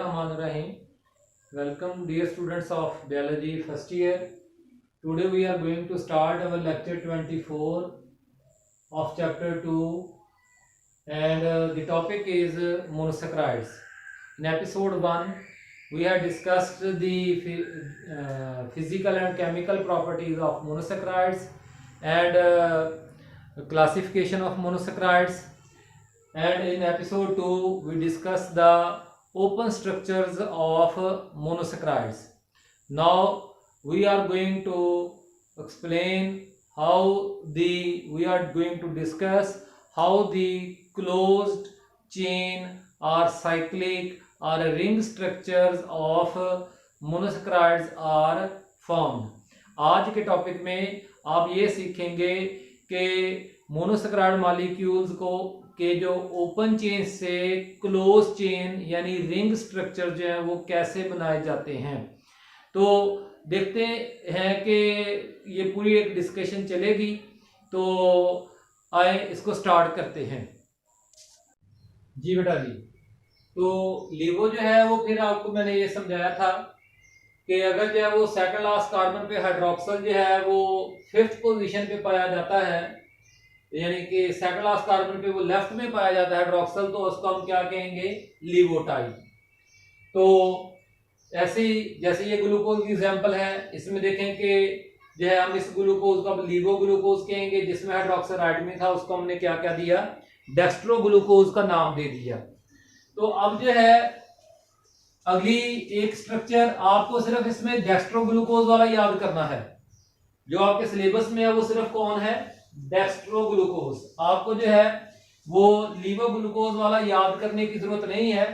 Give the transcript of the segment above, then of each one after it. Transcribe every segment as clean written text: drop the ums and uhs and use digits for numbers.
Bismillahirrahmanirrahim. Welcome dear students of biology first year. Today we are going to start our lecture 24 of chapter 2 and the topic is monosaccharides. In episode 1 we had discussed the physical and chemical properties of monosaccharides and classification of monosaccharides. And in episode 2 we discussed the open structures of monosaccharides. Now we are going to explain we are going to discuss how the closed chain or cyclic or ring structures of monosaccharides are formed. आज के topic में आप ये सीखेंगे कि monosaccharide molecules के जो open chain से क्लोज चेन यानी रिंग स्ट्रक्चर जो है वो कैसे बनाए जाते हैं। तो देखते हैं कि ये पूरी एक डिस्कशन चलेगी, तो आए इसको स्टार्ट करते हैं। जी बेटा जी, तो LIGO जो है वो फिर आपको मैंने ये समझाया था कि अगर जो है वो सेकंड लास्ट कार्बन पे हाइड्रोक्सल जो है वो 5th पोजीशन पे पाया जाता है, यानी कि सेकंड लास्ट कार्बन पे वो लेफ्ट में पाया जाता है हाइड्रोक्सल, तो उसको हम क्या कहेंगे, LIGO टाइप। तो ऐसे ही जैसे ये ग्लूकोज की एग्जांपल है, इसमें देखें कि जो है हम इस ग्लूकोज को LIGO ग्लूकोज कहेंगे, जिसमें हाइड्रोक्सल राइट में था उसको हमने क्या क्या दिया, डेक्स्ट्रो ग्लूकोज का नाम दे दिया। तो अब जो है अगली एक स्ट्रक्चर आपको सिर्फ इसमें डेक्स्ट्रो ग्लूकोज वाला याद करना है। जो आपके सिलेबस में है वो सिर्फ कौन है, डेक्स्ट्रो ग्लूकोज। आपको जो है वो LIGO ग्लूकोज वाला याद करने की जरूरत नहीं है।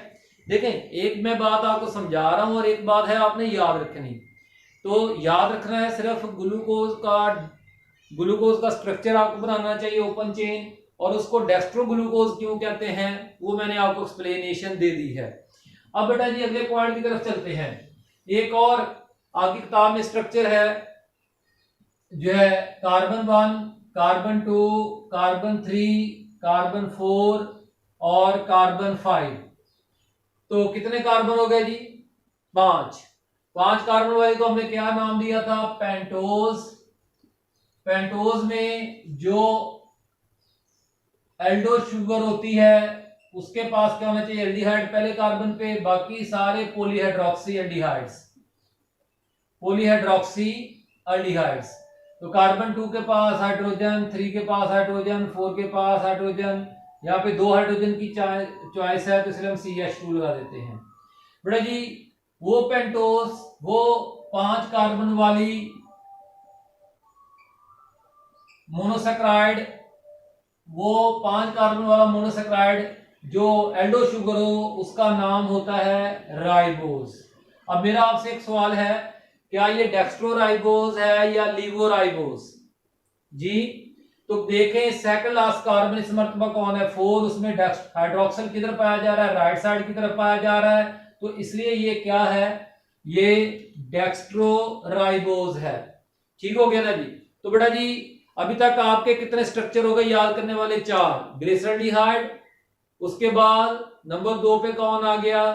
देखें, एक मैं बात आपको समझा रहा हूं और एक बात है आपने याद रखनी। तो याद रखना है सिर्फ ग्लूकोज का स्ट्रक्चर आपको बनाना चाहिए ओपन चेन, और उसको डेक्स्ट्रो ग्लूकोज क्यों कहते हैं वो मैंने आपको एक्सप्लेनेशन दे दी है। अब बेटा जी अगले पॉइंट की तरफ चलते हैं। एक और आपकी किताब में स्ट्रक्चर है जो है कार्बन 1, कार्बन 2, कार्बन 3, कार्बन 4 और कार्बन 5। तो कितने कार्बन हो गए जी, 5 कार्बन वाले को हमने क्या नाम दिया था, पेंटोज। पेंटोज में जो एल्डो शुगर होती है उसके पास क्या होना चाहिए, एल्डिहाइड पहले कार्बन पे, बाकी सारे पॉलीहाइड्रोक्सी एल्डिहाइड्स। तो कार्बन 2 के पास हाइड्रोजन, 3 के पास हाइड्रोजन, 4 के पास हाइड्रोजन, यहाँ पे 2 हाइड्रोजन की चॉइस है तो इसलिए हम CH2 लगा देते हैं। बेटा जी वो पेंटोस, वो 5 कार्बन वाली मोनोसैकराइड, वो 5 कार्बन वाला मोनोसैकराइड जो एल्डो शुगर हो उसका नाम होता है राइबोज। अब मेरा आपसे एक सवाल है, क्या ये डेक्स्ट्रो राइबोज है या LIGO राइबोज जी? तो देखें सेकंड लास्ट कार्बन इस मर्तबा कौन है, 4, उसमें हाइड्रोक्सल किधर पाया जा रहा है, राइट साइड की तरफ पाया जा रहा है, तो इसलिए ये क्या है, ये डेक्स्ट्रो राइबोज है। ठीक हो गया ना जी? तो बेटा जी अभी तक आपके कितने स्ट्रक्चर हो गए याद करने वाले, 4। ग्लिसरॉल्डिहाइड, उसके बाद नंबर 2 पे कौन आ गया,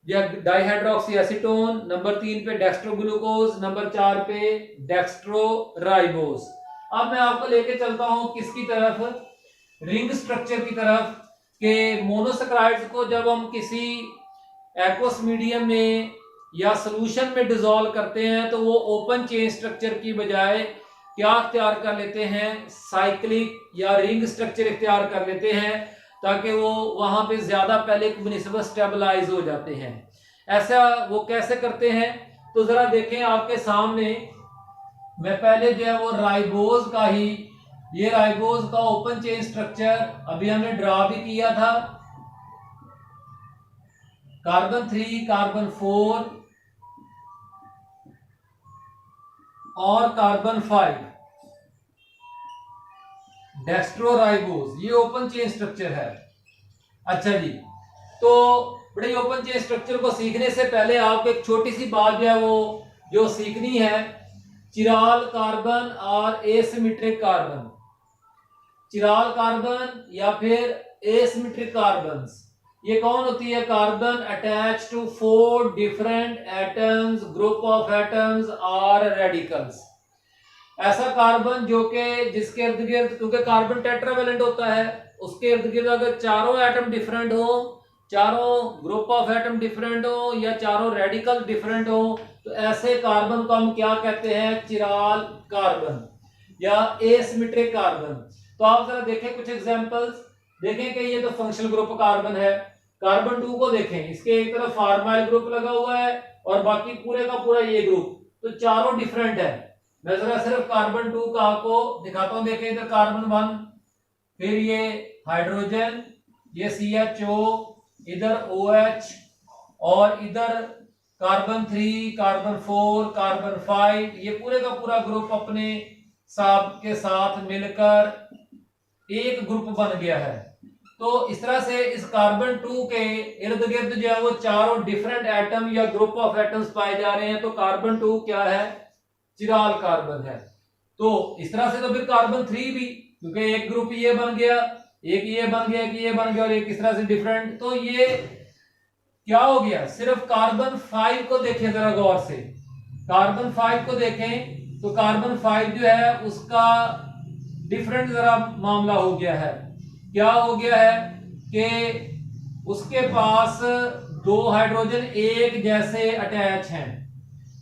डाइहाइड्रोक्सी एसीटोन, नंबर 3 पे डेक्स्ट्रो ग्लूकोज, नंबर 4 पे डेक्स्ट्रो राइबोज। अब मैं आपको लेके चलता हूं किसकी तरफ, रिंग स्ट्रक्चर की तरफ, के मोनोसैकराइड्स को जब हम किसी एक्वस मीडियम में या सोल्यूशन में डिसॉल्व करते हैं तो वो ओपन चेन स्ट्रक्चर की बजाय क्या इख्तियार कर लेते हैं, साइक्लिक या रिंग स्ट्रक्चर इख्तियार कर लेते हैं, ताकि वो वहां पे ज्यादा पहले बनिस्बत स्टेबलाइज हो जाते हैं। ऐसा वो कैसे करते हैं, तो जरा देखें आपके सामने, मैं पहले जो है वो राइबोज का ही, ये राइबोज का ओपन चेन स्ट्रक्चर अभी हमने ड्रा भी किया था। कार्बन 3, कार्बन 4 और कार्बन 5, डेक्स्ट्रो राइबोज, ये ओपन चेन स्ट्रक्चर है। अच्छा जी, तो बड़े ओपन चेन स्ट्रक्चर को सीखने से पहले आपको एक छोटी सी बात जो है वो जो सीखनी है, चिराल कार्बन और एसिमेट्रिक कार्बन। चिराल कार्बन या फिर एसिमेट्रिक कार्बन्स, ये कौन होती है? Carbon attach to 4 different atoms, group of atoms और रेडिकल्स। ऐसा कार्बन जो कि जिसके इर्द गिर्द, क्योंकि कार्बन टेट्रावेलेंट होता है, उसके इर्द गिर्द अगर चारों एटम डिफरेंट हो, चारों ग्रुप ऑफ एटम डिफरेंट हो या चारों रेडिकल डिफरेंट हो, तो ऐसे कार्बन को हम क्या कहते हैं? चिराल कार्बन या एसिमेट्रिक कार्बन। तो आप जरा देखें कुछ एग्जांपल्स। देखें कि ये तो फंक्शनल ग्रुप कार्बन है। कार्बन 2 को देखें, इसके एक तरफ फार्माइल ग्रुप लगा हुआ है और बाकी पूरे का पूरा ये ग्रुप, तो चारों डिफरेंट है। मैं जरा सिर्फ कार्बन 2 का आपको दिखाता हूं। देखें इधर कार्बन 1, फिर ये हाइड्रोजन, ये CHO, इधर OH और इधर कार्बन 3, कार्बन 4, कार्बन 5, ये पूरे का पूरा ग्रुप अपने साथ के साथ मिलकर एक ग्रुप बन गया है। तो इस तरह से इस कार्बन 2 के इर्द गिर्द जो है वो चारों डिफरेंट एटम या ग्रुप ऑफ एटम्स पाए जा रहे हैं। तो कार्बन 2 क्या है? चिराल कार्बन है। तो इस तरह से तो फिर कार्बन 3 भी, क्योंकि एक ग्रुप ये बन गया, एक ये बन गया, एक ये बन गया और एक इस तरह से डिफरेंट। तो ये क्या हो गया? सिर्फ कार्बन 5 को देखें जरा गौर से, कार्बन 5 को देखें तो कार्बन 5 जो है उसका डिफरेंट जरा मामला हो गया है। क्या हो गया है कि उसके पास 2 हाइड्रोजन एक जैसे अटैच हैं।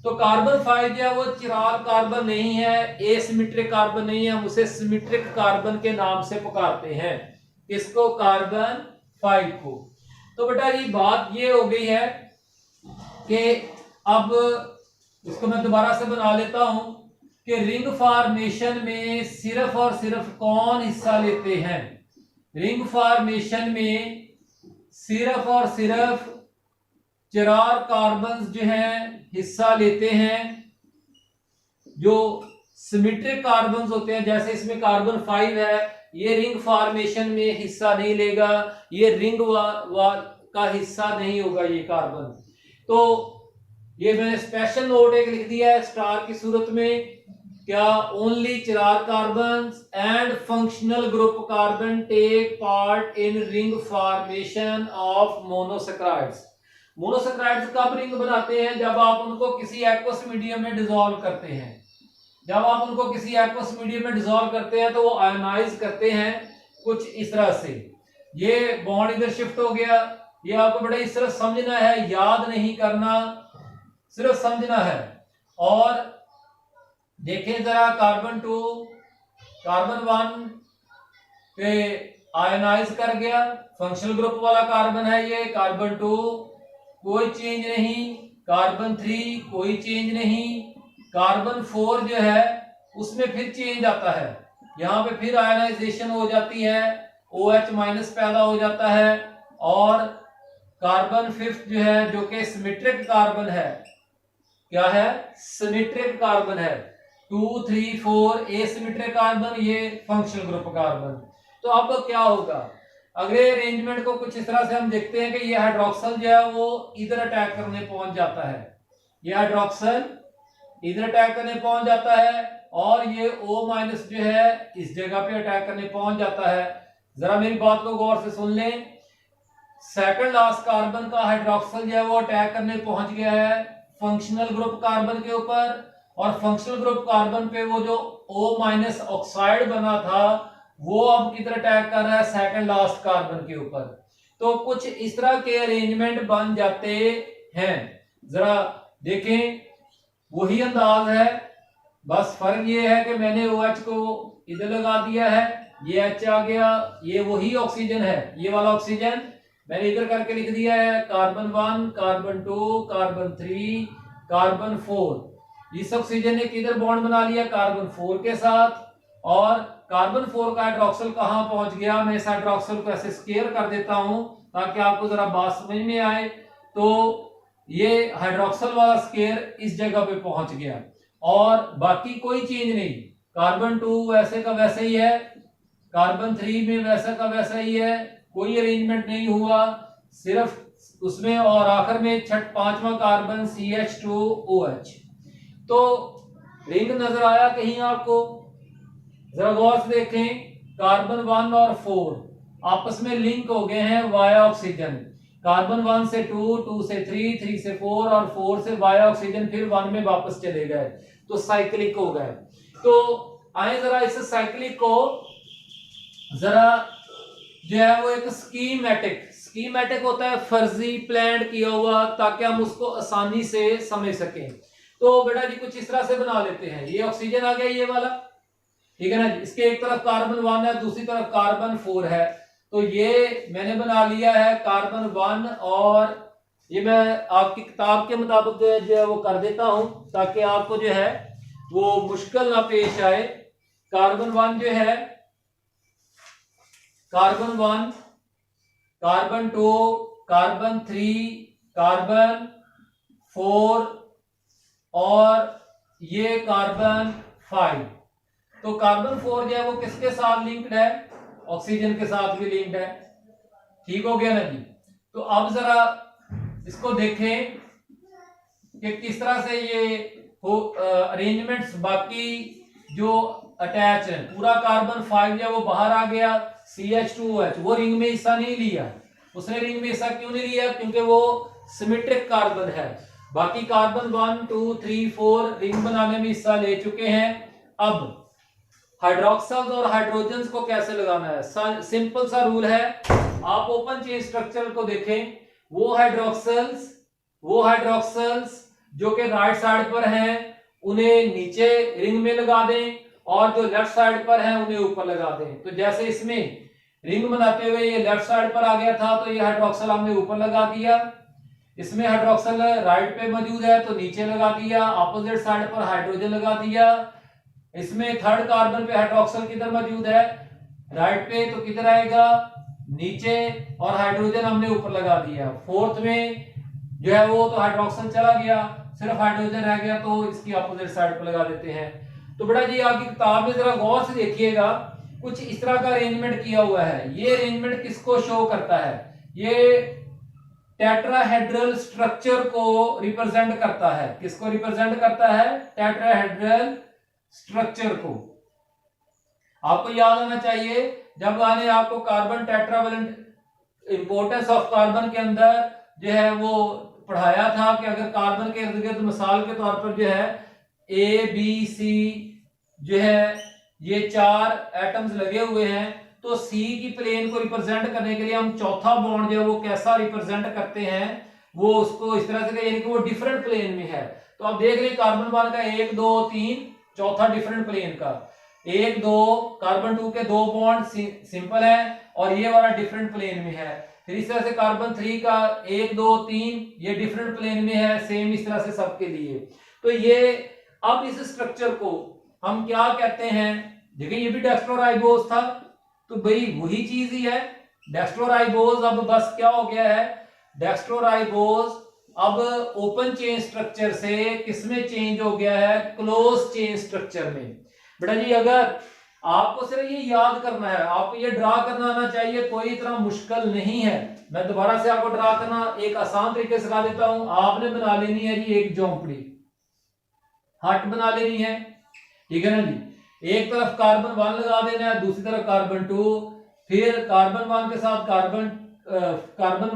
तो कार्बन 5 जो है वो चिराल कार्बन नहीं है, एसिमेट्रिक कार्बन नहीं है, हम उसे सिमेट्रिक कार्बन के नाम से पुकारते हैं। किसको? कार्बन 5 को। तो बेटा ये बात ये हो गई है कि अब इसको मैं दोबारा से बना लेता हूं कि रिंग फॉर्मेशन में सिर्फ और सिर्फ कौन हिस्सा लेते हैं? रिंग फॉर्मेशन में सिर्फ और सिर्फ 4 कार्बन जो हैं हिस्सा लेते हैं। जो सिमेट्रिक कार्बन होते हैं, जैसे इसमें कार्बन 5 है, ये रिंग फॉर्मेशन में हिस्सा नहीं लेगा, ये रिंग का हिस्सा नहीं होगा ये कार्बन। तो ये मैंने स्पेशल नोट एक लिख दिया है स्टार की सूरत में। क्या? Only 4 carbon and functional group carbon take part in ring formation of monosaccharides. Monosaccharides कब रिंग बनाते हैं? जब आप उनको किसी एक्वस मीडियम में डिसॉल्व करते हैं। जब आप उनको किसी एक्वस मीडियम में डिसॉल्व करते हैं तो वो आयनाइज करते हैं कुछ इस तरह से। ये बॉन्ड इधर शिफ्ट हो गया। ये आपको बड़ा इस तरह समझना है, याद नहीं करना, सिर्फ समझना है। और देखें जरा कार्बन 2, कार्बन 1 पे आयनाइज कर गया, फंक्शनल ग्रुप वाला कार्बन है ये। कार्बन 2 कोई चेंज नहीं, कार्बन 3 कोई चेंज नहीं, कार्बन 4 जो है उसमें फिर चेंज आता है, यहां पे फिर आयनाइजेशन हो जाती है, OH माइनस पैदा हो जाता है। और कार्बन 5 जो है जो कि सिमेट्रिक कार्बन है, क्या है? सिमेट्रिक कार्बन है। 2, 3, 4 एसिमेट्रिक कार्बन, ये फंक्शनल ग्रुप कार्बन। तो अब क्या होगा? अगले अरेंजमेंट को कुछ इस तरह से हम देखते हैं कि ये हाइड्रोक्सल जो है वो इधर अटैक करने पहुंच जाता है। ये हाइड्रोक्सल इधर अटैक करने पहुंच जाता है और ये O- जो है इस जगह पे अटैक करने पहुंच जाता है। जरा मेरी बात को गौर से सुन लें। सेकंड लास्ट कार्बन का हाइड्रोक्सल जो है वो अटैक करने पहुंच गया है फंक्शनल ग्रुप कार्बन के ऊपर, और फंक्शनल ग्रुप कार्बन पे वो जो O- ऑक्साइड बना था वो अब किधर अटैक कर रहा है? सेकंड लास्ट कार्बन के ऊपर। तो कुछ इस तरह के अरेंजमेंट बन जाते हैं। जरा देखें, वही अंदाज है, बस फर्क ये है कि मैंने OH को इधर लगा दिया है, ये H आ गया, ये वही ऑक्सीजन है, ये वाला ऑक्सीजन मैंने इधर करके लिख दिया है। Carbon 1, carbon 2, carbon 3, carbon 4। इस ऑक्सीजन ने किधर बॉन्ड बना लिया? कार्बन 4 के साथ। और कार्बन 4 का हाइड्रोक्सल कहां पहुंच गया? मैं इस हाइड्रोक्सल को ऐसे स्केयर कर देता हूं ताकि आपको जरा बात समझ में आए। तो ये हाइड्रोक्सल वाला स्केयर इस जगह पे पहुंच गया और बाकी कोई चेंज नहीं। कार्बन 2 वैसे का वैसे ही है, कार्बन 3 में वैसा का वैसा ही है, कोई अरेंजमेंट नहीं हुआ, सिर्फ उसमें। और आखिर में 5वां कार्बन CH2OH। तो रिंग नजर आया कहीं आपको? जरा गौर से देखें, कार्बन 1 और 4 आपस में लिंक हो गए हैं वाया ऑक्सीजन। कार्बन 1 से 2, 2 से 3, 3 से 4 और 4 से वाई ऑक्सीजन फिर 1 में वापस चले गए, तो साइक्लिक हो गए। तो आए जरा इस साइक्लिक को जरा जो है वो एक स्कीमेटिक होता है, फर्जी प्लान किया हुआ, ताकि हम उसको आसानी से समझ सकें। तो बेटा जी कुछ इस तरह से बना लेते हैं। ये ऑक्सीजन आ गया ये वाला, ठीक है ना। इसके एक तरफ कार्बन 1 है, दूसरी तरफ कार्बन 4 है। तो ये मैंने बना लिया है कार्बन 1, और ये मैं आपकी किताब के मुताबिक जो है वो कर देता हूं, ताकि आपको जो है वो मुश्किल ना पेश आए। कार्बन 1 जो है, कार्बन 1, कार्बन 2, कार्बन 3, कार्बन 4 और ये कार्बन 5। तो कार्बन 4 जो है वो किसके साथ लिंक्ड है? ऑक्सीजन के साथ भी लिंक्ड है। ठीक हो गया ना जी। तो अब जरा इसको देखें कि किस तरह से ये हो अरेंजमेंट्स, बाकी जो अटैच है। पूरा कार्बन 5 जो है वो बाहर आ गया, CH2OH वो रिंग में हिस्सा नहीं लिया। उसने रिंग में हिस्सा क्यों नहीं लिया? क्योंकि वो सिमेट्रिक कार्बन है। बाकी कार्बन 1, 2, 3, 4 रिंग बनाने में हिस्सा ले चुके हैं। अब हाइड्रोक्सल्स और हाइड्रोजन्स को कैसे लगाना है? सिंपल सा रूल है। आप ओपन चेन स्ट्रक्चर को देखें, वो हाइड्रोक्सल्स जो कि राइट साइड पर हैं उन्हें नीचे रिंग में लगा दें, और जो लेफ्ट साइड पर हैं उन्हें ऊपर लगा दें। तो जैसे इसमें रिंग बनाते हुए ये लेफ्ट साइड पर आ गया था, तो ये हाइड्रोक्सल हमने ऊपर लगा दिया। इसमें हाइड्रोक्सल राइट पे मौजूद है तो नीचे लगा दिया। अपोजिट साइड पर हाइड्रोजन लगा दिया। इसमें थर्ड कार्बन पे हाइड्रोक्सल किधर मौजूद है? राइट पे, तो किधर आएगा? नीचे, और हाइड्रोजन हमने ऊपर लगा दिया। फोर्थ में जो है वो तो हाइड्रोक्सल चला गया, सिर्फ हाइड्रोजन रह गया, तो इसकी अपोजिट साइड पर लगा देते हैं। तो बेटा जी आपकी किताब में जरा गौर से देखिएगा, कुछ इस तरह का अरेंजमेंट किया हुआ है। ये अरेंजमेंट किसको शो करता है? ये टेट्राहेड्रल स्ट्रक्चर को रिप्रेजेंट करता है। किसको रिप्रेजेंट करता है? टेट्राहेड्रल स्ट्रक्चर को। आपको याद आना चाहिए, जब मैंने आपको carbon tetravalent, importance of carbon के अंदर जो है वो पढ़ाया था कि अगर कार्बन के इर्द गिर्द मिसाल के तौर पर जो है ABC जो है ये 4 एटम्स लगे हुए हैं, तो C की प्लेन को रिप्रेजेंट करने के लिए हम चौथा बॉन्ड जो है वो कैसा रिप्रेजेंट करते हैं? वो उसको इस तरह से, यानी कि वो डिफरेंट प्लेन में है। तो आप देख रहे हैं कार्बन 1 का 1, 2, 3, चौथा डिफरेंट प्लेन का 1, 2, कार्बन 2 के 2 बॉन्ड सिंपल है, और ये वाला डिफरेंट प्लेन में है। फिर इस तरह से कार्बन 3 का 1, 2, 3 ये डिफरेंट प्लेन में है, सेम इस तरह से सबके लिए। तो ये अब इस स्ट्रक्चर को हम क्या कहते हैं? देखिए ये भी डेक्स्ट्रोराइबोज था, तो भाई वही चीज ही है डेक्स्ट्रोराइबोज। अब बस क्या हो गया है? डेक्स्ट्रोराइबोज अब ओपन चेन स्ट्रक्चर से किसमें चेंज हो गया है? क्लोज चेन स्ट्रक्चर में। बेटा जी अगर आपको सिर्फ ये याद करना है, आपको ये ड्रा करना आना चाहिए, कोई इतना मुश्किल नहीं है। मैं दोबारा से आपको ड्रा करना एक आसान तरीके से सिखा देता हूं। आपने बना लेनी है जी एक झोंपड़ी, हट बना लेनी है, ठीक है ना जी। एक तरफ कार्बन 1 लगा देना है, दूसरी तरफ कार्बन 2, फिर कार्बन 1 के साथ कार्बन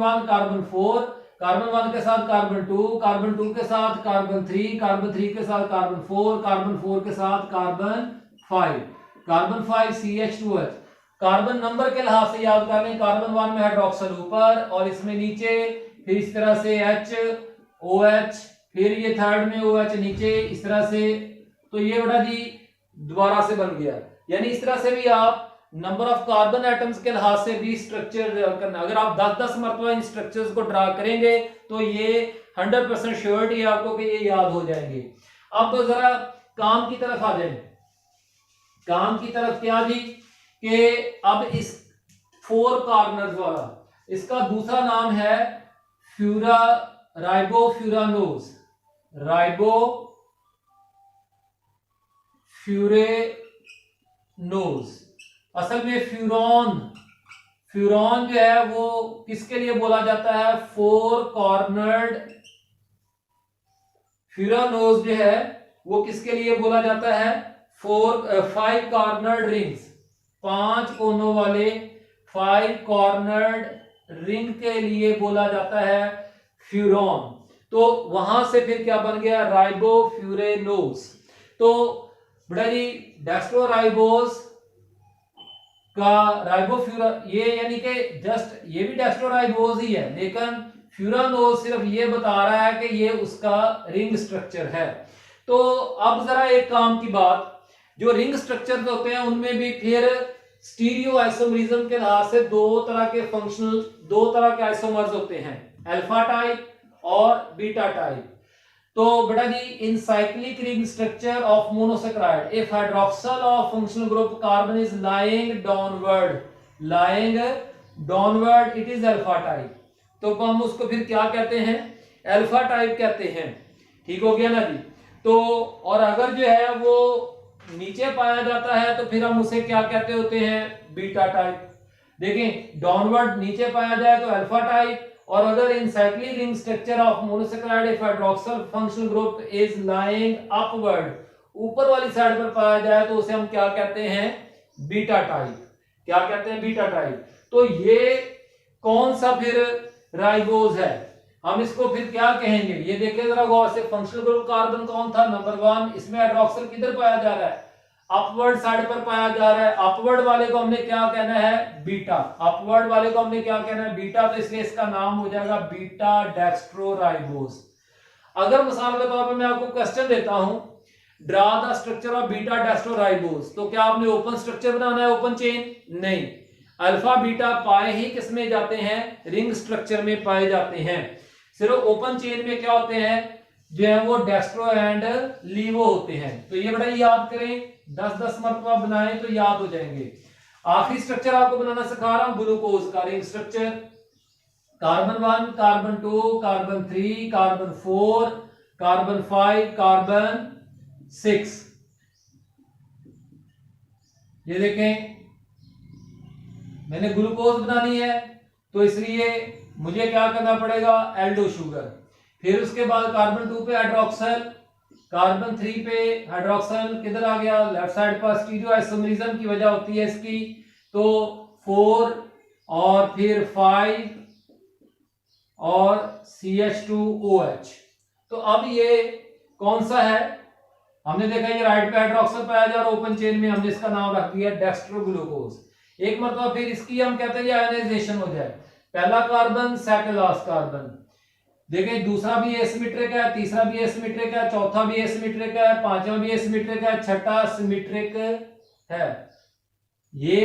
1, कार्बन 4, कार्बन 1 के साथ कार्बन 2, कार्बन 2 के साथ कार्बन 3, कार्बन 3 के साथ कार्बन 4, कार्बन 4 के साथ carbon 5, carbon 5 CH2OH। Carbon number के लिहाज से याद कर लें, कार्बन 1 में हाइड्रोक्सल ऊपर और इसमें नीचे, फिर इस तरह से HOH, फिर ये थर्ड में OH नीचे, इस तरह से। तो ये बेटा जी दोबारा से बन गया। यानी इस तरह से भी आप नंबर ऑफ कार्बन एटम्स के लिहाज से भी स्ट्रक्चर करना, अगर आप 10-10 मरतबा इन स्ट्रक्चर्स को ड्रा करेंगे तो ये 100% श्योरिटी है आपको कि ये याद हो जाएंगे। अब तो जरा काम की तरफ आ जाए। काम की तरफ क्या जी कि अब इस 4 कॉर्नर्स वाला, इसका दूसरा नाम है राइबोफ्यूरानोज, राइबोफ्यूरेनोज। असल में फ्यूरॉन जो है वो किसके लिए बोला जाता है? 4 कॉर्नर्ड। फ्यूरानोज जो है वो किसके लिए बोला जाता है? 5 कॉर्नर्ड रिंग्स, 5 कोनों वाले 5 कॉर्नर्ड रिंग के लिए बोला जाता है फ्यूरॉन। तो वहां से फिर क्या बन गया, राइबोफ्यूरेनोज। तो बेटा जी डेक्स्ट्रोराइबोज का राइबोफ्यूरा ये यानी कि जस्ट ये भी डेक्स्ट्रोराइबोज ही है, लेकिन फ्यूरानोज सिर्फ ये बता रहा है कि ये उसका रिंग स्ट्रक्चर है। तो अब जरा एक काम की बात, जो रिंग स्ट्रक्चर होते हैं उनमें भी फिर स्टीरियो आइसोमरिज्म के लिहाज से दो तरह के आइसोमर्स होते हैं, अल्फा टाइप और बीटा टाइप। तो बेटा जी in cyclic ring structure of monosaccharide if hydroxyl of functional group carbon is lying downward it is alpha type. तो हम उसको फिर क्या कहते हैं, अल्फा टाइप कहते हैं। ठीक हो गया ना जी। तो और अगर जो है वो नीचे पाया जाता है तो फिर हम उसे क्या कहते होते हैं, बीटा टाइप। देखें डाउनवर्ड नीचे पाया जाए तो अल्फा टाइप, और अगर इन cyclic ring structure of monosaccharide if hydroxyl functional group is lying upward ऊपर वाली साइड पर पाया जाए तो उसे हम क्या कहते हैं, बीटा टाइप। क्या कहते हैं, बीटा टाइप। तो ये कौन सा फिर राइबोज है, हम इसको फिर क्या कहेंगे, ये देखिए जरा गौर से। फंक्शनल ग्रुप कार्बन कौन था, नंबर 1। इसमें हाइड्रोक्सिल किधर पाया जा रहा है, अपवर्ड साइड पर पाया जा रहा है। अपवर्ड वाले को हमने क्या कहना है, बीटा। अपवर्ड वाले को हमने क्या कहना है, बीटा। तो इसलिए इसका नाम हो जाएगा बीटा डेक्स्ट्रोराइबोज। अगर मिसाल के तौर पर मैं आपको क्वेश्चन देता हूं, draw the structure of beta dextroribose, तो क्या आपने ओपन स्ट्रक्चर बनाना है, ओपन चेन? नहीं, अल्फा बीटा पाए ही किसमें जाते हैं, रिंग स्ट्रक्चर में पाए जाते हैं। सिर्फ ओपन चेन में क्या होते हैं, जो है वो डेक्स्ट्रो एंड लीवो होते हैं। तो ये बड़ा याद करें, 10-10 मरतबा बनाएं तो याद हो जाएंगे। आखिरी स्ट्रक्चर आपको बनाना सिखा रहा हूं, ग्लूकोज का ring structure. Carbon 1, carbon 2, carbon 3, carbon 4, carbon 5, carbon 6। ये देखें मैंने ग्लूकोज बनानी है तो इसलिए मुझे क्या करना पड़ेगा, एल्डो शुगर। फिर उसके बाद कार्बन 2 पे हाइड्रोक्सल, कार्बन 3 पे हाइड्रोक्सल किधर आ गया, लेफ्ट साइड पर। स्टीरियो आइसोमरिज्म की वजह होती है इसकी। तो 4 और फिर 5 और CH2OH। तो अब ये कौन सा है, हमने देखा ये राइट पे हाइड्रोक्सल पाया जा रहा है ओपन चेन में, हमने इसका नाम रख दिया डेक्स्ट्रोग्लूकोज। एक मरतबा फिर इसकी हम कहते हैं आयनाइजेशन हो जाए, पहला कार्बन सेकंड लास्ट कार्बन। देखिए दूसरा भी एसिमेट्रिक है, तीसरा भी एसिमेट्रिक है, चौथा भी एसिमेट्रिक है, पांचवा भी एसिमेट्रिक है, छठा सिमेट्रिक है। ये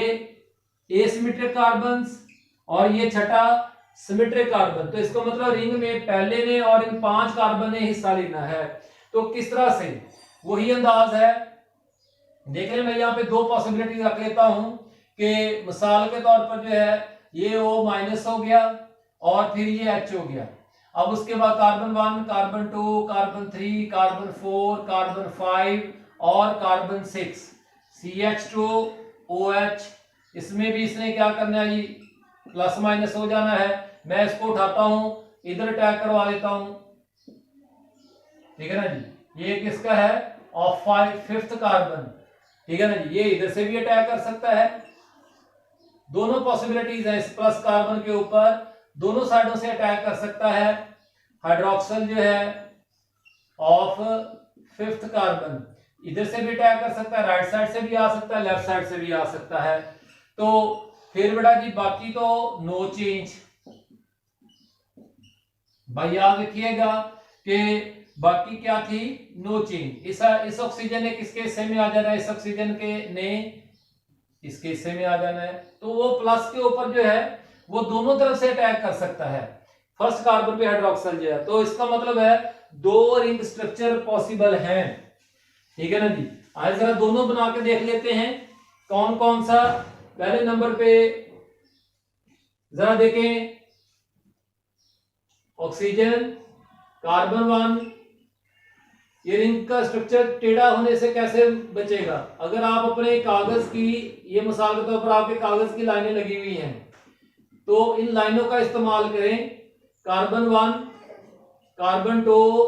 एसिमेट्रिक कार्बन और ये छठा सिमेट्रिक कार्बन। तो इसको मतलब रिंग में पहले ने और इन 5 कार्बन ने हिस्सा लेना है। तो किस तरह से, वही अंदाज है। देखिए मैं यहाँ पे 2 पॉसिबिलिटी रख लेता हूं कि मिसाल के तौर पर जो है ये O माइनस हो गया और फिर ये H हो गया। अब उसके बाद carbon 1, carbon 2, carbon 3, carbon 4, carbon 5 और कार्बन 6, CH2OH। इसमें भी इसने क्या करना है जी, प्लस माइनस हो जाना है। मैं इसको उठाता हूं, इधर अटैक करवा लेता हूं, ठीक है ना जी। ये किसका है, ऑफ 5th कार्बन, ठीक है ना जी। ये इधर से भी अटैक कर सकता है। दोनों पॉसिबिलिटीज है, इस प्लस कार्बन के ऊपर दोनों साइडों से अटैक कर सकता है। हाइड्रोक्सल जो है ऑफ 5th कार्बन इधर से भी अटैक कर सकता है, राइट साइड से भी आ सकता है, लेफ्ट साइड से भी आ सकता है। तो फिर बेटा जी बाकी तो नो चेंज। भाई याद रखिएगा कि बाकी क्या थी, नो चेंज। इस ऑक्सीजन ने किसके हिस्से में आ जाना है, इस ऑक्सीजन के ने इसके हिस्से में आ जाना है। तो वो प्लस के ऊपर जो है वो दोनों तरफ से अटैक कर सकता है। फर्स्ट कार्बन पे हाइड्रोक्सल जो है, तो इसका मतलब है 2 रिंग स्ट्रक्चर पॉसिबल हैं, ठीक है ना जी। आज जरा दोनों बना के देख लेते हैं कौन कौन सा। पहले नंबर पे जरा देखें, ऑक्सीजन कार्बन 1, ये रिंग का स्ट्रक्चर टेढ़ा होने से कैसे बचेगा। अगर आप अपने कागज की, ये मिसाल के तौर पर आपके कागज की लाइनें लगी हुई हैं, तो इन लाइनों का इस्तेमाल करें। कार्बन 1, कार्बन 2,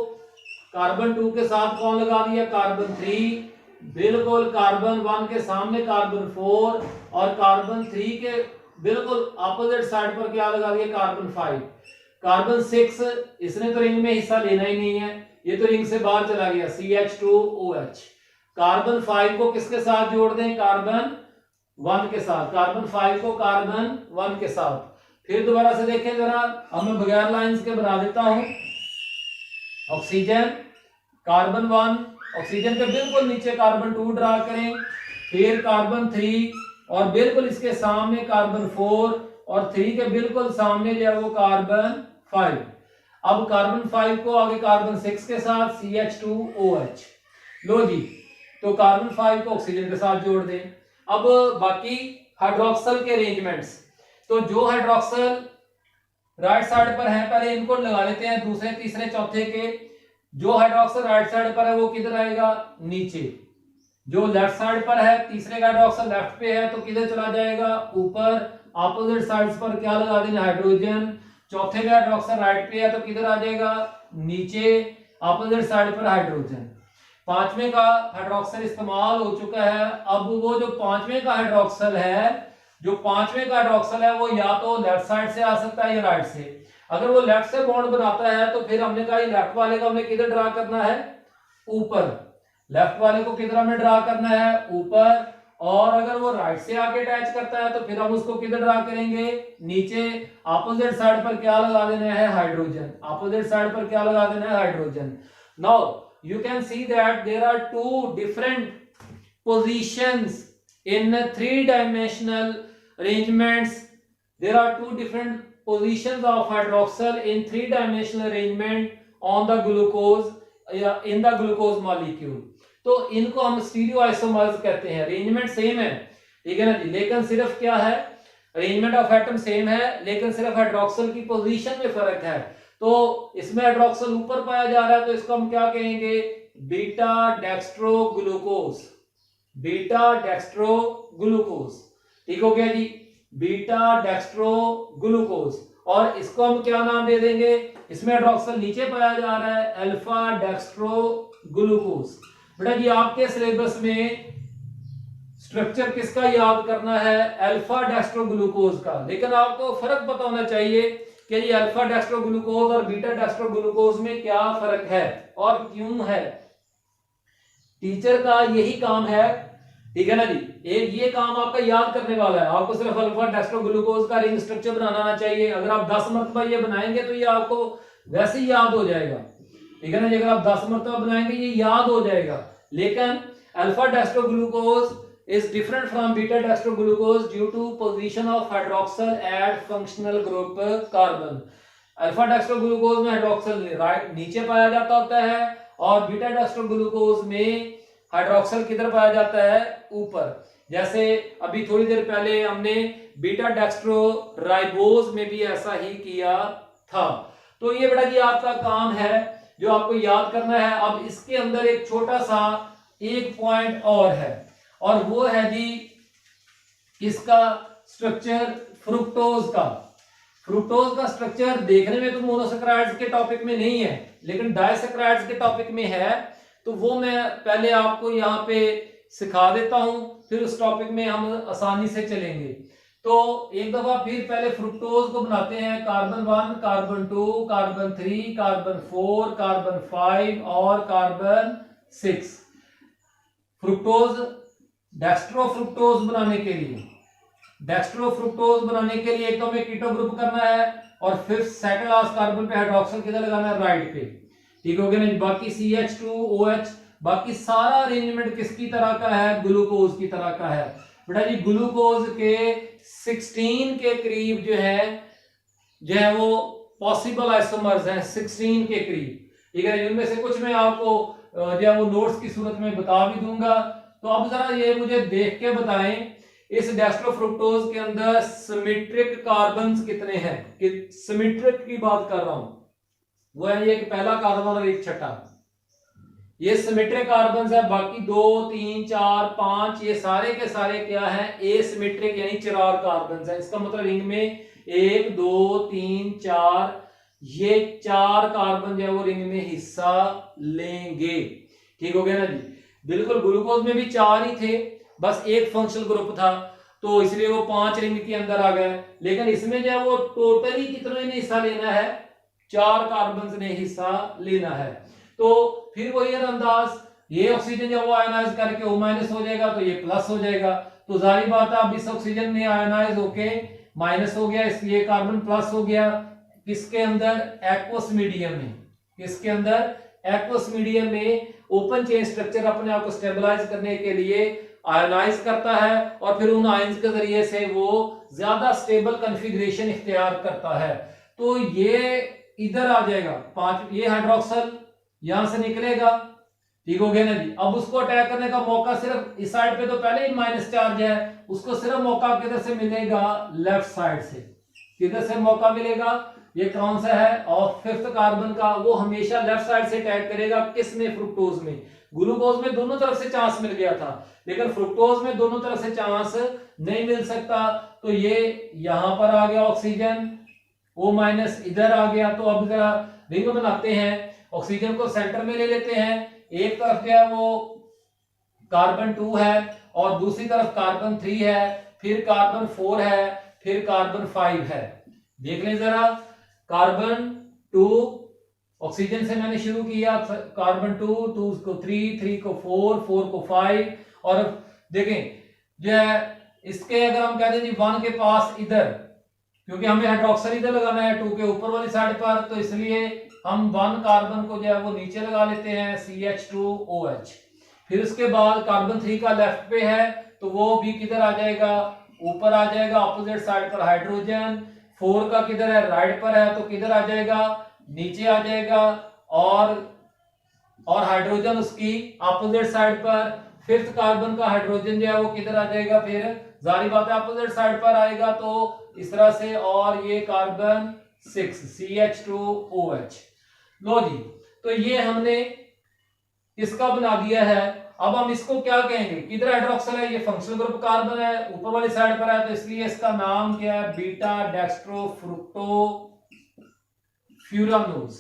कार्बन 2 के साथ कौन लगा दिया, कार्बन 3, बिल्कुल कार्बन 1 के सामने कार्बन 4 और कार्बन 3 के बिल्कुल अपोजिट साइड पर क्या लगा दिया, कार्बन 5। कार्बन 6 इसने तो रिंग में हिस्सा लेना ही नहीं है, ये तो रिंग से बाहर चला गया, CH2OH। कार्बन 5 को किसके साथ जोड़ दें, कार्बन 1 के साथ, कार्बन 5 को कार्बन 1 के साथ। फिर दोबारा से देखें जरा, अब मैं बगैर लाइंस के बना देता हूं। ऑक्सीजन कार्बन 1, ऑक्सीजन के बिल्कुल नीचे कार्बन 2 ड्रा करें, फिर कार्बन 3 और बिल्कुल इसके सामने कार्बन 4 और 3 के बिल्कुल सामने जो है वो कार्बन 5। अब कार्बन 5 को आगे कार्बन 6 के साथ CH2OH। लो जी, तो कार्बन 5 को ऑक्सीजन के साथ जोड़ दें। अब बाकी हाइड्रोक्सल के अरेंजमेंट्स, तो जो हाइड्रोक्सल राइट साइड पर है पहले इनको लगा लेते हैं, दूसरे तीसरे चौथे के। जो हाइड्रोक्सल राइट साइड पर है वो किधर आएगा, नीचे। जो लेफ्ट साइड पर है, तीसरे का हाइड्रोक्सल लेफ्ट पे है तो किधर चला जाएगा, ऊपर। अपोजिट साइड्स पर क्या लगा देना, हाइड्रोजन। चौथे का हाइड्रोक्सल राइट पे है तो किधर आ जाएगा, नीचे, अपोजिट साइड पर हाइड्रोजन। पांचवें का हाइड्रोक्सल इस्तेमाल हो चुका है। अब वो जो पांचवें का हाइड्रोक्सल है, जो पांचवें का हाइड्रोक्सल है वो या तो लेफ्ट साइड से आ सकता है या राइट से। अगर वो लेफ्ट से बॉन्ड बनाता है तो फिर हमने कहा लेफ्ट वाले को हमें किधर ड्रा करना है, ऊपर। लेफ्ट वाले को किधर हमें ड्रा करना है, ऊपर। और अगर वो राइट से आके अटैच करता है तो फिर हम उसको किधर ड्रा करेंगे, नीचे। अपोजिट साइड पर क्या लगा देना है, हाइड्रोजन। अपोजिट साइड पर क्या लगा देना है, hydrogen. Now you can see that there are two different positions in three-dimensional arrangements. There are two different positions of hydroxyl in three-dimensional arrangement on the glucose in the glucose molecule. तो इनको हम stereo isomers कहते हैं। Arrangement same है, ठीक है ना जी, लेकिन सिर्फ क्या है, अरेंजमेंट ऑफ एटम सेम है, लेकिन सिर्फ हाइड्रोक्सल की पोजीशन में फर्क है। तो इसमें हाइड्रोक्सल ऊपर पाया जा रहा है तो इसको हम क्या कहेंगे, beta dextro glucose. Beta dextro glucose, ठीक हो गया जी, बीटा डेक्स्ट्रो ग्लूकोज। और इसको हम क्या नाम दे देंगे, इसमें हाइड्रोक्सल नीचे पाया जा रहा है, अल्फा डेक्स्ट्रो ग्लूकोज। बेटा जी आपके सिलेबस में स्ट्रक्चर किसका याद करना है, अल्फा डेक्स्ट्रो ग्लूकोज का। लेकिन आपको फर्क पता होना चाहिए कि ये अल्फा डेक्स्ट्रो ग्लूकोज और बीटा डेक्स्ट्रो ग्लूकोज में क्या फर्क है और क्यों है। टीचर का यही काम है, ठीक है ना जी, ये काम आपका याद करने वाला है। आपको सिर्फ अल्फा डेक्स्ट्रो ग्लूकोज का रिंग स्ट्रक्चर बनाना आना चाहिए। अगर आप 10 मरतबा ये बनाएंगे तो ये आपको वैसे ही याद हो जाएगा, ठीक है ना जी। अगर आप 10 मरतबा बनाएंगे ये याद हो जाएगा। लेकिन alpha dextro glucose is different from beta dextroglucose due to position of hydroxyl at functional group carbon. Alpha dextroglucose में हाइड्रोक्सल राइट नीचे पाया जाता होता है और बीटा डेक्स्ट्रोग्लूकोज में हाइड्रोक्सल किधर पाया जाता है, ऊपर। जैसे अभी थोड़ी देर पहले हमने बीटा डेक्स्ट्रोराइबोज में भी ऐसा ही किया था। तो ये बेटा जी आपका काम है जो आपको याद करना है। अब इसके अंदर एक छोटा सा एक पॉइंट और है, और वो है जी इसका स्ट्रक्चर फ्रुक्टोज का। फ्रुक्टोज का स्ट्रक्चर देखने में तो मोनोसैकराइड्स के टॉपिक में नहीं है, लेकिन डाइसैकराइड्स के टॉपिक में है। तो वो मैं पहले आपको यहाँ पे सिखा देता हूं, फिर उस टॉपिक में हम आसानी से चलेंगे। तो एक दफा फिर पहले फ्रुक्टोज को बनाते हैं। Carbon 1, carbon 2, carbon 3, carbon 4, carbon 5 और कार्बन 6। फ्रुक्टोज डेक्स्ट्रोफ्रुक्टोज बनाने के लिए, डेक्स्ट्रोफ्रुक्टोज बनाने के लिए एक तो हमें कीटो ग्रुप करना है और फिर सेकंड लास्ट कार्बन पे हाइड्रोक्सिल किधर लगाना है, राइट पे, ठीक हो गया ना। बाकी CH2OH, बाकी सारा अरेंजमेंट किसकी तरह का है, ग्लूकोज की तरह का है। बेटा जी ग्लूकोज के 16 के करीब जो है वो पॉसिबल आइसोमर्स हैं, 16 के करीब, ठीक है। इनमें से कुछ मैं आपको जो है वो नोट्स की सूरत में बता भी दूंगा। तो अब जरा ये मुझे देख के बताएं, इस डेक्स्ट्रोफ्रुक्टोज के अंदर सिमेट्रिक कार्बन्स कितने हैं। कि सिमेट्रिक की बात कर रहा हूं, वो है ये कि पहला कार्बन और एक छठा, ये सिमेट्रिक कार्बन्स है। बाकी 2, 3, 4, 5 ये सारे के सारे क्या है, एसिमेट्रिक यानी चिरार कार्बन्स है। इसका मतलब रिंग में 1, 2, 3, 4 ये 4 कार्बन जो है वो रिंग में हिस्सा लेंगे, ठीक हो गया ना जी। बिल्कुल ग्लूकोज में भी 4 ही थे, बस एक फंक्शनल ग्रुप था। तो इसलिए वो 5 रिंग के अंदर आ गए। लेकिन इसमें जो है वो टोटली कितने ने हिस्सा लेना है, 4 कार्बन ने हिस्सा लेना है। तो फिर वही अंदाज, ये ऑक्सीजन जब वो आयनाइज करके O- हो जाएगा तो ये प्लस हो जाएगा। तो जाहिर बात है अब इस ऑक्सीजन में आयनाइज होके माइनस हो गया, इसलिए कार्बन प्लस हो गया। किसके अंदर, एक्वस मीडियम में। किसके अंदर, एक्वस मीडियम में ओपन चेन स्ट्रक्चर अपने आप को स्टेबलाइज करने के लिए आयनाइज करता है और फिर उन आयंस के जरिए से वो ज्यादा स्टेबल कॉन्फ़िगरेशन इख्तियार करता है। तो ये इधर आ जाएगा 5, ये हाइड्रोक्सल यहां से निकलेगा, ठीक हो गया ना जी। अब उसको अटैक करने का मौका सिर्फ इस साइड पे तो पहले ही माइनस चार्ज है, उसको सिर्फ मौका किधर से मिलेगा, लेफ्ट साइड से। किधर से मौका मिलेगा, ये कौन सा है, और 5th कार्बन का, वो हमेशा लेफ्ट साइड से अटैक करेगा। किसमें, फ्रुक्टोज में। ग्लूकोज में दोनों तरफ से चांस मिल गया था, लेकिन फ्रुक्टोज में दोनों तरफ से चांस नहीं मिल सकता। तो ये यहां पर आ गया ऑक्सीजन, O- इधर आ गया। तो अब जरा रिंग बनाते हैं, ऑक्सीजन को सेंटर में ले लेते हैं। एक तरफ जो है वो कार्बन 2 है और दूसरी तरफ कार्बन 3 है, फिर कार्बन 4 है, फिर कार्बन 5 है। देख लें जरा, कार्बन 2 ऑक्सीजन से मैंने शुरू किया, कार्बन 2, 2 को 3, 3 को 4, 4 को 5। और देखें जो है इसके अगर हम कहते हैं जी 1 के पास इधर, क्योंकि हमें हाइड्रोक्साइड इधर लगाना है 2 के ऊपर वाली साइड पर, तो इसलिए हम 1 कार्बन को जो है वो नीचे लगा लेते हैं, CH2OH। फिर उसके बाद कार्बन 3 का लेफ्ट पे है तो वो भी किधर आ जाएगा, ऊपर आ जाएगा, अपोजिट साइड पर हाइड्रोजन। 4 का किधर है, राइट पर है, तो किधर आ जाएगा, नीचे आ जाएगा। और हाइड्रोजन उसकी अपोजिट साइड पर। 5th कार्बन का हाइड्रोजन जो है वो किधर आ जाएगा, फिर जारी बात है अपोजिट साइड पर आएगा, तो इस तरह से। और ये कार्बन 6, CH2OH। लो जी, तो ये हमने इसका बना दिया है। अब हम इसको क्या कहेंगे, किधर हाइड्रोक्सिल है, ये फंक्शनल ग्रुप कार्बन है, ऊपर वाली साइड पर है, तो इसलिए इसका नाम क्या है, beta dextro fructo furanose.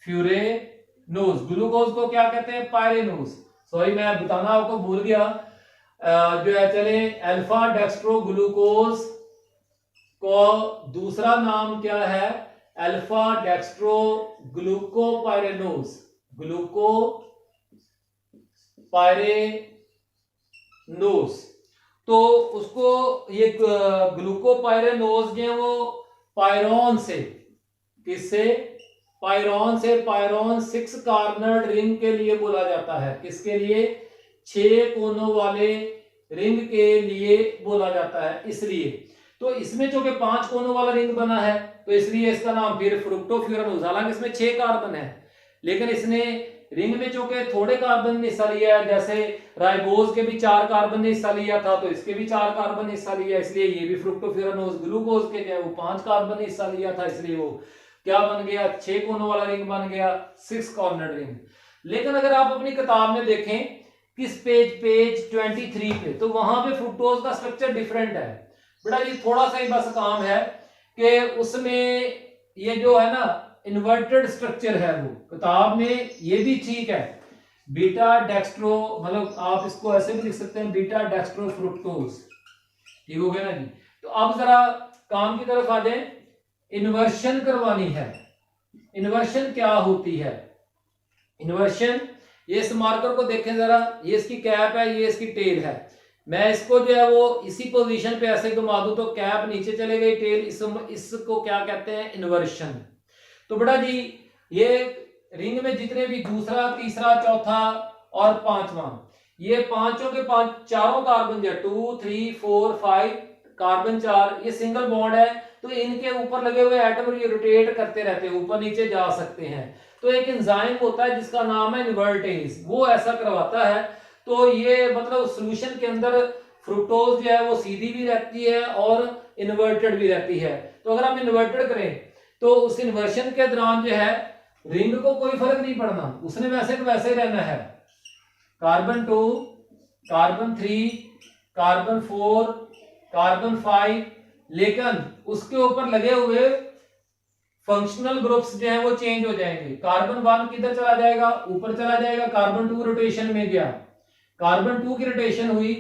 Furanose. Glucose को क्या कहते हैं, पायरेनोज। सॉरी मैं बताना आपको भूल गया, जो है चले, अल्फा डेक्स्ट्रो ग्लूकोज को दूसरा नाम क्या है, अल्फा डेक्स्ट्रो ग्लूकोपायरेनोज। ग्लूकोपायरेनोज। तो उसको ये ग्लूकोपायरेनोज जो है वो पायरोन से, किससे, पायरोन से, पायरोन 6 कार्नर्ड रिंग के लिए बोला जाता है। किसके लिए, 6 कोनों वाले रिंग के लिए बोला जाता है। इसलिए तो इसमें जो कि 5 कोनों वाला रिंग बना है, तो इसलिए इसका नाम फिर फ्रुक्टोफ्यूरानोज। हालांकि इसमें 6 कार्बन है, लेकिन इसने रिंग में जो कि थोड़े कार्बन ने हिस्सा लिया है, जैसे राइबोज के भी 4 कार्बन ने हिस्सा लिया था, तो इसके भी 4 कार्बन ने हिस्सा लिया, इसलिए ये भी फ्रुक्टोफ्यूरानोज। ग्लूकोज के जो है वो 5 कार्बन ने हिस्सा लिया था, इसलिए वो क्या बन गया, 6 कोनों वाला रिंग बन गया, 6 कॉर्नर रिंग। लेकिन अगर आप अपनी किताब में देखें, किस पेज 23 पे, तो वहां पे फ्रुक्टोज का स्ट्रक्चर डिफरेंट है। बेटा ये थोड़ा सा ही बस काम है कि उसमें ये जो है ना इन्वर्टेड स्ट्रक्चर है, वो किताब में ये भी ठीक है, बीटा डेक्स्ट्रो, मतलब आप इसको ऐसे भी लिख सकते हैं, बीटा डेक्स्ट्रो फ्रुक्टोज। ठीक हो गया ना जी। तो अब जरा काम की तरफ आ जाए, इन्वर्शन करवानी है। इन्वर्शन क्या होती है, इन्वर्शन, ये इस मार्कर को देखें जरा, ये इसकी कैप है, ये इसकी टेल है। मैं इसको जो है वो इसी पोजीशन पे ऐसे घुमा दूं तो कैप नीचे चले गई, टेल इसको क्या कहते हैं, इन्वर्शन। तो बेटा जी ये रिंग में जितने भी दूसरा, तीसरा, चौथा और पांचवा, ये पांचों के चारों कार्बन जो 2, 3, 4, 5 कार्बन 4, ये सिंगल बॉन्ड है, तो इनके ऊपर लगे हुए एटम ये रोटेट करते रहते हैं, ऊपर नीचे जा सकते हैं। तो एक एंजाइम होता है जिसका नाम है इन्वर्टेज, वो ऐसा करवाता है। तो ये मतलब सॉल्यूशन के अंदर फ्रुक्टोज जो है वो सीधी भी रहती है और इन्वर्टेड भी रहती है। तो अगर हम इन्वर्टेड करें तो उस इन्वर्शन के दौरान जो है रिंग को कोई फर्क नहीं पड़ना, उसने वैसे तो वैसे ही रहना है, कार्बन 2, कार्बन 3, कार्बन 4, कार्बन 5, लेकिन उसके ऊपर लगे हुए फंक्शनल ग्रुप्स जो है वो चेंज हो जाएंगे। कार्बन 1 किधर चला जाएगा, ऊपर चला जाएगा, कार्बन 2 रोटेशन में गया, कार्बन 2 की रोटेशन हुई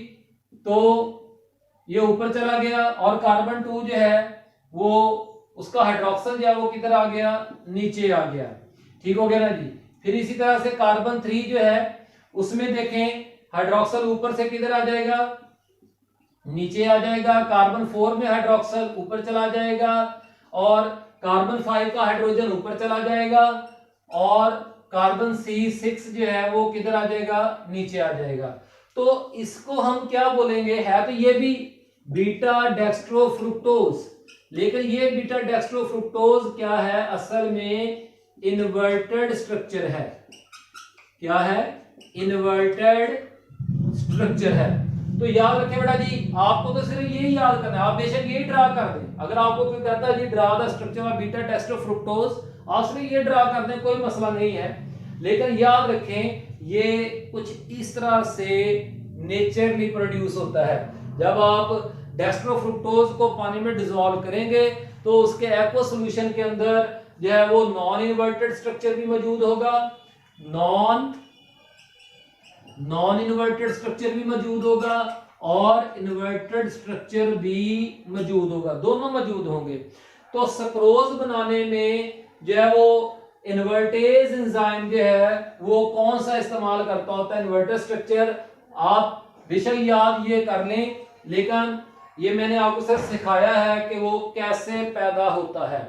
तो ये ऊपर चला गया, और कार्बन 2 जो है वो उसका हाइड्रोक्सल जो है वो किधर आ गया, नीचे आ गया। ठीक हो गया ना जी। फिर इसी तरह से कार्बन 3 जो है उसमें देखें हाइड्रोक्सल ऊपर से किधर आ जाएगा, नीचे आ जाएगा। कार्बन 4 में हाइड्रोक्सल ऊपर चला जाएगा, और कार्बन 5 का हाइड्रोजन ऊपर चला जाएगा, और कार्बन C6 जो है वो किधर आ जाएगा, नीचे आ जाएगा। तो इसको हम क्या बोलेंगे, है तो ये भी बीटा डेक्स्ट्रो फ्रुक्टोज, लेकिन ये बीटा डेक्स्ट्रो फ्रुक्टोज क्या है, असल में इन्वर्टेड स्ट्रक्चर है। क्या है, इन्वर्टेड स्ट्रक्चर है। तो याद रखें बेटा जी, आपको तो सिर्फ यही याद करना है, आप बेशक यही ड्रा कर दें। अगर आपको कोई कहता है जी draw the structure of beta dextro fructose, आप सिर्फ ये ड्रा कर दें, कोई मसला नहीं है। लेकिन याद रखें ये कुछ इस तरह से नेचुरली प्रोड्यूस होता है। जब आप डेक्स्ट्रो फ्रुक्टोज को पानी में डिसॉल्व करेंगे तो उसके एक्वा सॉल्यूशन के अंदर जो है वो नॉन इन्वर्टेड स्ट्रक्चर भी मौजूद होगा, नॉन इन्वर्टेड स्ट्रक्चर भी मौजूद होगा, और इन्वर्टेड स्ट्रक्चर भी मौजूद होगा, दोनों मौजूद होंगे। तो सक्रोज बनाने में जो है वो इन्वर्टेज एंजाइम जो है वो कौन सा इस्तेमाल करता होता है, इन्वर्टेड स्ट्रक्चर। आप बेशक याद ये कर लें, लेकिन ये मैंने आपको सिर्फ सिखाया है कि वो कैसे पैदा होता है।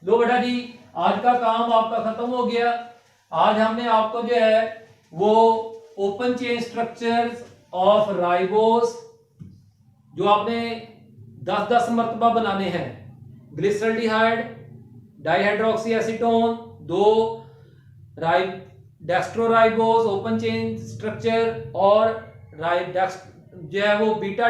लो बेटा जी, आज का काम आपका खत्म हो गया। आज हमने आपको जो है वो open chain structures of ribose जो आपने 10-10 मरतबा बनाने हैं, glyceraldehyde, dihydroxy acetone, 2 dextroribose open chain structure, और जो है वो बीटा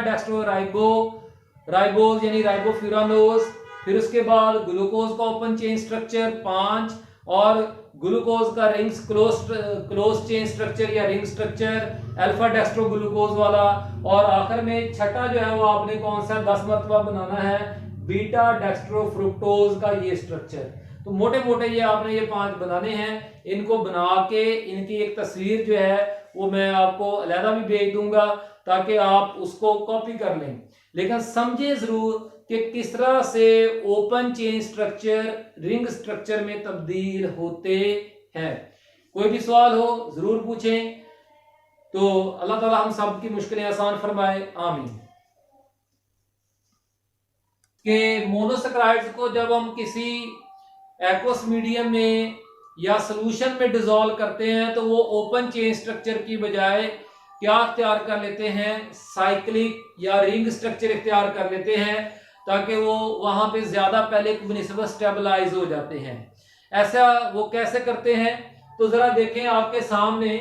राइबोस यानी राइबोफ्यूरानोज। फिर उसके बाद ग्लूकोज का ओपन चेन स्ट्रक्चर 5, और ग्लूकोज का रिंग्स क्लोज चेन स्ट्रक्चर या ring structure alpha dextro glucose वाला, और आखिर में छठा जो है वो आपने कौन सा 10 मरतबा बनाना है, बीटा डेक्स्ट्रो फ्रुक्टोज का ये स्ट्रक्चर। तो मोटे मोटे ये आपने ये 5 बनाने हैं। इनको बना के इनकी एक तस्वीर जो है वो मैं आपको अलहदा भी भेज दूंगा ताकि आप उसको कॉपी कर लें। लेकिन समझे जरूर कि किस तरह से open chain structure ring structure में तब्दील होते हैं। कोई भी सवाल हो जरूर पूछें। तो अल्लाह ताला हम सब की मुश्किलें आसान फरमाए, आमीन। कि मोनोसैकराइड्स को जब हम किसी एक्वस मीडियम में या सोल्यूशन में डिसॉल्व करते हैं तो वो ओपन चेन स्ट्रक्चर की बजाय क्या इख्तियार कर लेते हैं, साइक्लिक या रिंग स्ट्रक्चर इख्तियार कर लेते हैं, ताकि वो वहां पे ज्यादा पहले बनिस्बत स्टेबलाइज हो जाते हैं। ऐसा वो कैसे करते हैं, तो जरा देखें आपके सामने।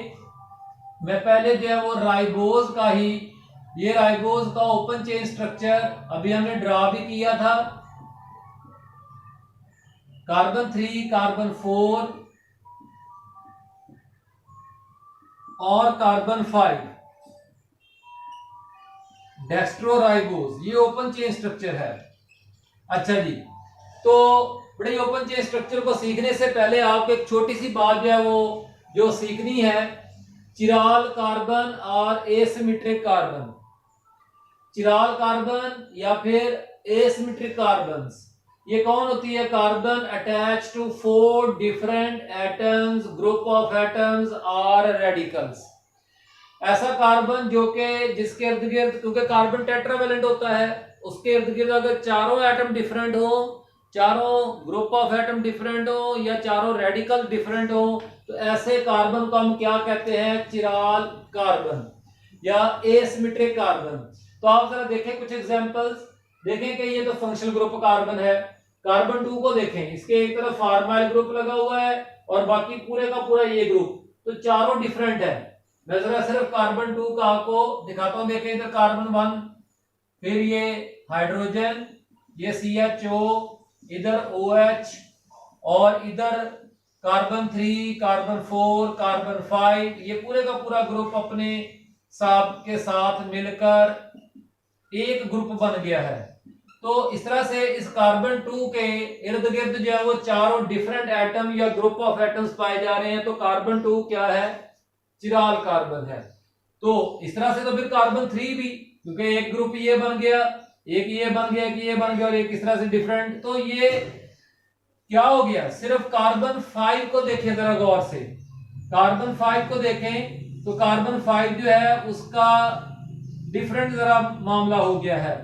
मैं पहले जो है वो राइबोज का ही, ये राइबोज का ओपन चेन स्ट्रक्चर अभी हमने ड्रा भी किया था। कार्बन 3, कार्बन 4 और कार्बन 5, डेक्स्ट्रोराइबोज, ये ओपन चेन स्ट्रक्चर है। अच्छा जी, तो बड़े ओपन चेन स्ट्रक्चर को सीखने से पहले आपको एक छोटी सी बात जो है वो जो सीखनी है, चिराल कार्बन और एसिमेट्रिक कार्बन। चिराल कार्बन या फिर एसिमेट्रिक कार्बन्स, ये कौन होती है? Carbon attach to 4 different atoms, group of atoms और रेडिकल्स। ऐसा कार्बन जो कि जिसके इर्द गिर्द, क्योंकि कार्बन टेट्रावेलेंट होता है, उसके इर्द गिर्द अगर चारों एटम डिफरेंट हो, चारों ग्रुप ऑफ एटम डिफरेंट हो या चारों रेडिकल डिफरेंट हो, तो ऐसे कार्बन को हम क्या कहते हैं? चिराल कार्बन या एसिमेट्रिक कार्बन। तो आप जरा देखें कुछ एग्जांपल्स, देखें कि ये तो फंक्शनल ग्रुप कार्बन है। कार्बन 2 को देखें, इसके एक तरफ फार्माइल ग्रुप लगा हुआ है और बाकी पूरे का पूरा ये ग्रुप, तो चारों डिफरेंट है। मैं जरा सिर्फ कार्बन 2 का आपको दिखाता हूं। देखें इधर कार्बन 1, फिर ये हाइड्रोजन, ये CHO, इधर OH, और इधर कार्बन 3, कार्बन 4, कार्बन 5, ये पूरे का पूरा ग्रुप अपने साथ के साथ मिलकर एक ग्रुप बन गया है। तो इस तरह से इस कार्बन 2 के इर्द गिर्द जो है वो चारों डिफरेंट एटम या ग्रुप ऑफ एटम्स पाए जा रहे हैं। तो कार्बन 2 क्या है? चिराल कार्बन है। तो इस तरह से तो फिर कार्बन 3 भी क्योंकि एक ग्रुप ये बन गया, एक ये बन गया, एक ये बन गया और एक इस तरह से डिफरेंट। तो ये क्या हो गया, सिर्फ कार्बन 5 को देखें जरा गौर से, कार्बन 5 को देखें तो कार्बन 5 जो है उसका डिफरेंट जरा मामला हो गया है।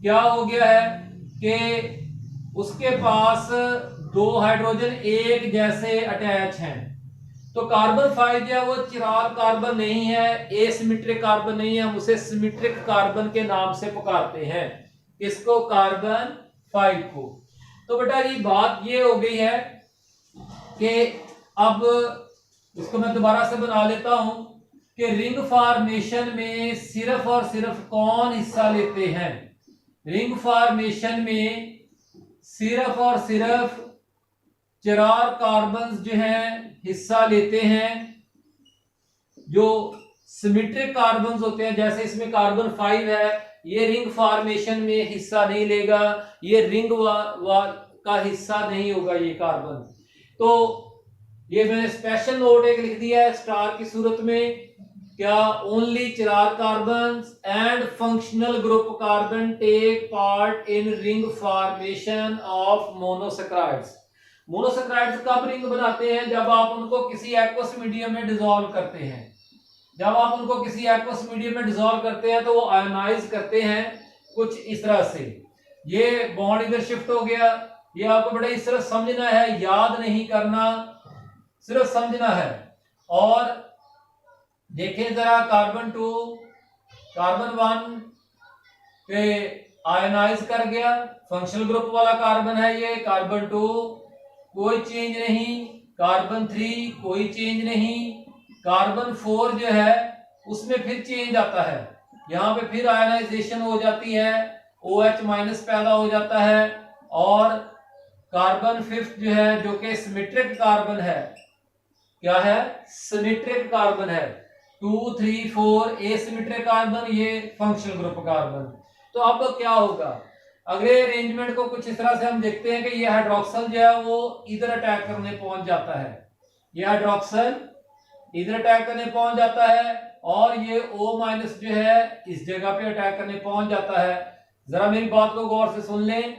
क्या हो गया है कि उसके पास दो हाइड्रोजन एक जैसे अटैच हैं। तो कार्बन 5 जो है वो चिराल कार्बन नहीं है, एसिमेट्रिक कार्बन नहीं है, हम उसे सिमेट्रिक कार्बन के नाम से पुकारते हैं। इसको कार्बन 5 को। तो बेटा ये बात ये हो गई है कि अब इसको मैं दोबारा से बना लेता हूं कि रिंग फॉर्मेशन में सिर्फ और सिर्फ कौन हिस्सा लेते हैं। रिंग फॉर्मेशन में सिर्फ और सिर्फ 4 कार्बन जो हैं हिस्सा लेते हैं। जो सिमेट्रिक कार्बन होते हैं, जैसे इसमें कार्बन 5 है, ये रिंग फॉर्मेशन में हिस्सा नहीं लेगा, ये रिंग का हिस्सा नहीं होगा ये कार्बन। तो ये मैंने स्पेशल नोट एक लिख दिया है स्टार की सूरत में, क्या only 4 carbon and functional group carbon take part in ring formation of monosaccharides. Monosaccharides कब रिंग बनाते हैं, जब आप उनको किसी एक्वस मीडियम में डिसॉल्व करते हैं। जब आप उनको किसी एक्वस मीडियम में डिसॉल्व करते हैं तो वो आयोनाइज करते हैं कुछ इस तरह से। ये बॉन्ड इधर शिफ्ट हो गया, ये आपको बड़ा इस तरह समझना है, याद नहीं करना, सिर्फ समझना है। और देखें जरा कार्बन 2 कार्बन 1 पे आयोनाइज कर गया, फंक्शनल ग्रुप वाला कार्बन है ये। कार्बन 2 कोई चेंज नहीं, कार्बन 3 कोई चेंज नहीं, कार्बन 4 जो है उसमें फिर चेंज आता है, यहां पे फिर आयनाइजेशन हो जाती है, OH माइनस पैदा हो जाता है। और कार्बन 5 जो है जो कि सिमेट्रिक कार्बन है, क्या है, सिमेट्रिक कार्बन है। 2 3 4 एसिमेट्रिक कार्बन, ये फंक्शनल ग्रुप कार्बन। तो अब क्या होगा, अगले अरेंजमेंट को कुछ इस तरह से हम देखते हैं कि ये हाइड्रोक्सल जो है वो इधर अटैक करने पहुंच जाता है, ये हाइड्रोक्सल इधर अटैक करने पहुंच जाता है, और ये O माइनस जो है इस जगह पे अटैक करने पहुंच जाता है। जरा मेरी बात को गौर से सुन लें,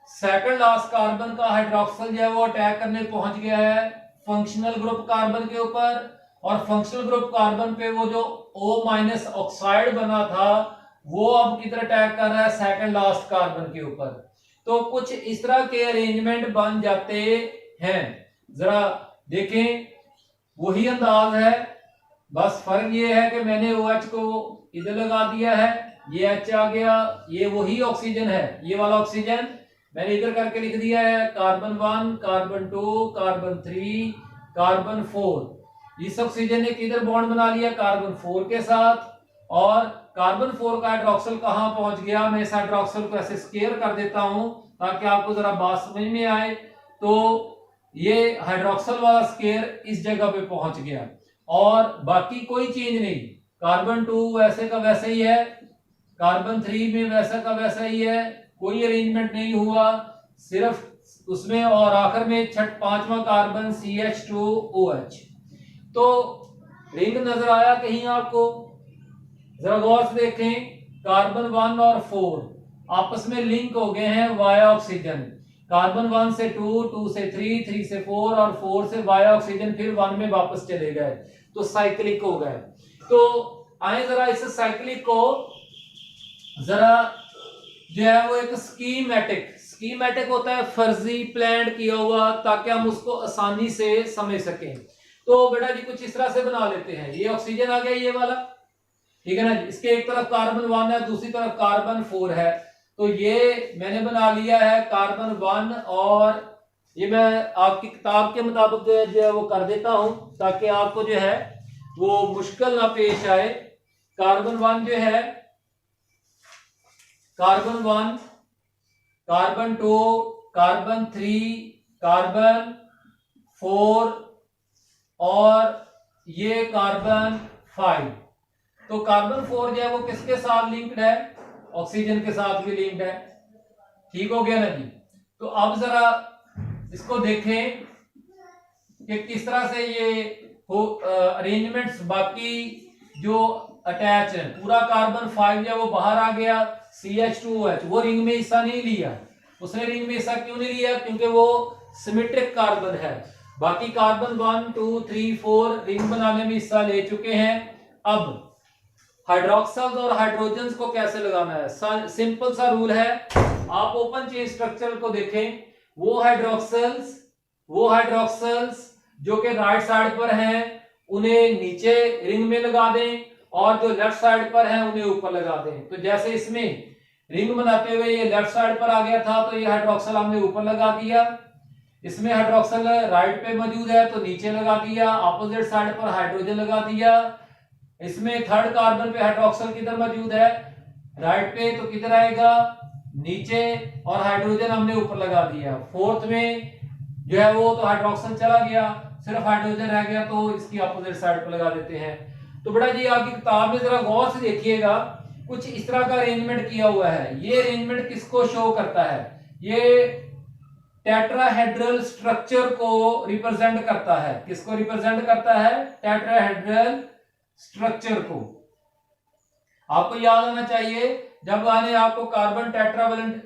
सेकंड लास्ट कार्बन का हाइड्रोक्सल जो है वो अटैक करने पहुंच गया है फंक्शनल ग्रुप कार्बन के ऊपर, और फंक्शनल ग्रुप कार्बन पे वो जो O माइनस ऑक्साइड बना था वो अब किधर अटैक कर रहा है, सेकंड लास्ट कार्बन के ऊपर। तो कुछ इस तरह के अरेंजमेंट बन जाते हैं। जरा देखें, वही अंदाज है, बस फर्क ये है कि मैंने OH को इधर लगा दिया है, ये H आ गया, ये वही ऑक्सीजन है, ये वाला ऑक्सीजन मैंने इधर करके लिख दिया है, कार्बन 1 कार्बन 2 कार्बन 3 कार्बन 4। इस ऑक्सीजन ने किधर बॉन्ड बना लिया, कार्बन 4 के साथ। और कार्बन 4 का हाइड्रोक्सल कहां पहुंच गया, मैं इस हाइड्रोक्सल को ऐसे स्केयर कर देता हूं ताकि आपको जरा बात समझ में आए। तो ये हाइड्रोक्सल वाला स्केयर इस जगह पे पहुंच गया, और बाकी कोई चेंज नहीं, कार्बन 2 वैसे का वैसे ही है, कार्बन 3 में वैसा का वैसा ही है, कोई अरेंजमेंट नहीं हुआ सिर्फ उसमें। और आखिर में 5वां कार्बन CH2OH। तो रिंग नजर आया कहीं आपको, जरा गौर से देखें, कार्बन 1 और 4 आपस में लिंक हो गए हैं वाया ऑक्सीजन, कार्बन 1 से 2 2 से 3 3 से 4 और 4 से वाया ऑक्सीजन फिर 1 में वापस चले गए, तो साइक्लिक हो गए। तो आए जरा इस साइक्लिक को जरा जो है वो एक स्कीमेटिक होता है, फर्जी प्लान किया हुआ, ताकि हम उसको आसानी से समझ सकें। तो बेटा जी कुछ इस तरह से बना लेते हैं, ये ऑक्सीजन आ गया ये वाला, ठीक है ना जी, इसके एक तरफ कार्बन 1 है, दूसरी तरफ कार्बन 4 है। तो ये मैंने बना लिया है कार्बन 1, और ये मैं आपकी किताब के मुताबिक जो है वो कर देता हूं ताकि आपको जो है वो मुश्किल ना पेश आए। कार्बन 1 जो है, कार्बन 1 कार्बन 2 कार्बन 3 कार्बन 4 और ये कार्बन 5। तो कार्बन 4 जो है वो किसके साथ लिंक्ड है, ऑक्सीजन के साथ भी लिंक्ड है, ठीक हो गया ना जी। तो अब जरा इसको देखें कि किस तरह से ये अरेंजमेंट्स बाकी जो अटैच है, पूरा कार्बन 5 जो वो बाहर आ गया, CH2OH वो रिंग में हिस्सा नहीं लिया। उसने रिंग में हिस्सा क्यों नहीं लिया? क्योंकि वो सिमेट्रिक कार्बन है। बाकी कार्बन 1 2 3 4 रिंग बनाने में हिस्सा ले चुके हैं। अब हाइड्रोक्साइड्स और हाइड्रोजन्स को कैसे लगाना है? सिंपल सा रूल है। आप ओपन चेन स्ट्रक्चर को देखें, वो हाइड्रोक्साइड्स जो कि राइट साइड पर हैं उन्हें नीचे रिंग में लगा दें, और जो लेफ्ट साइड पर हैं उन्हें ऊपर लगा दें। तो जैसे इसमें रिंग बनाते हुए ये लेफ्ट साइड पर आ गया था, तो ये हाइड्रोक्साइड हमने ऊपर लगा दिया। इसमें हाइड्रोक्साइड राइट पे मौजूद है तो नीचे लगा दिया, अपोजिट साइड पर हाइड्रोजन लगा दिया। इसमें थर्ड कार्बन पे हाइड्रोक्साइड किधर मौजूद है? राइट पे, तो किधर आएगा? नीचे, और हाइड्रोजन हमने ऊपर लगा दिया। फोर्थ में जो है वो तो हाइड्रोक्साइड चला गया, सिर्फ हाइड्रोजन रह गया, तो इसकी अपोजिट साइड पर लगा देते हैं। तो बेटा जी आपकी किताब में जरा गौर से देखिएगा, कुछ इस तरह का अरेंजमेंट किया हुआ है। ये अरेंजमेंट किसको शो करता है? ये टेट्राहेड्रल स्ट्रक्चर को रिप्रेजेंट करता है। किसको रिप्रेजेंट करता है? टेट्राहेड्रल स्ट्रक्चर को। आपको याद होना चाहिए, जब आने आपको carbon tetravalent,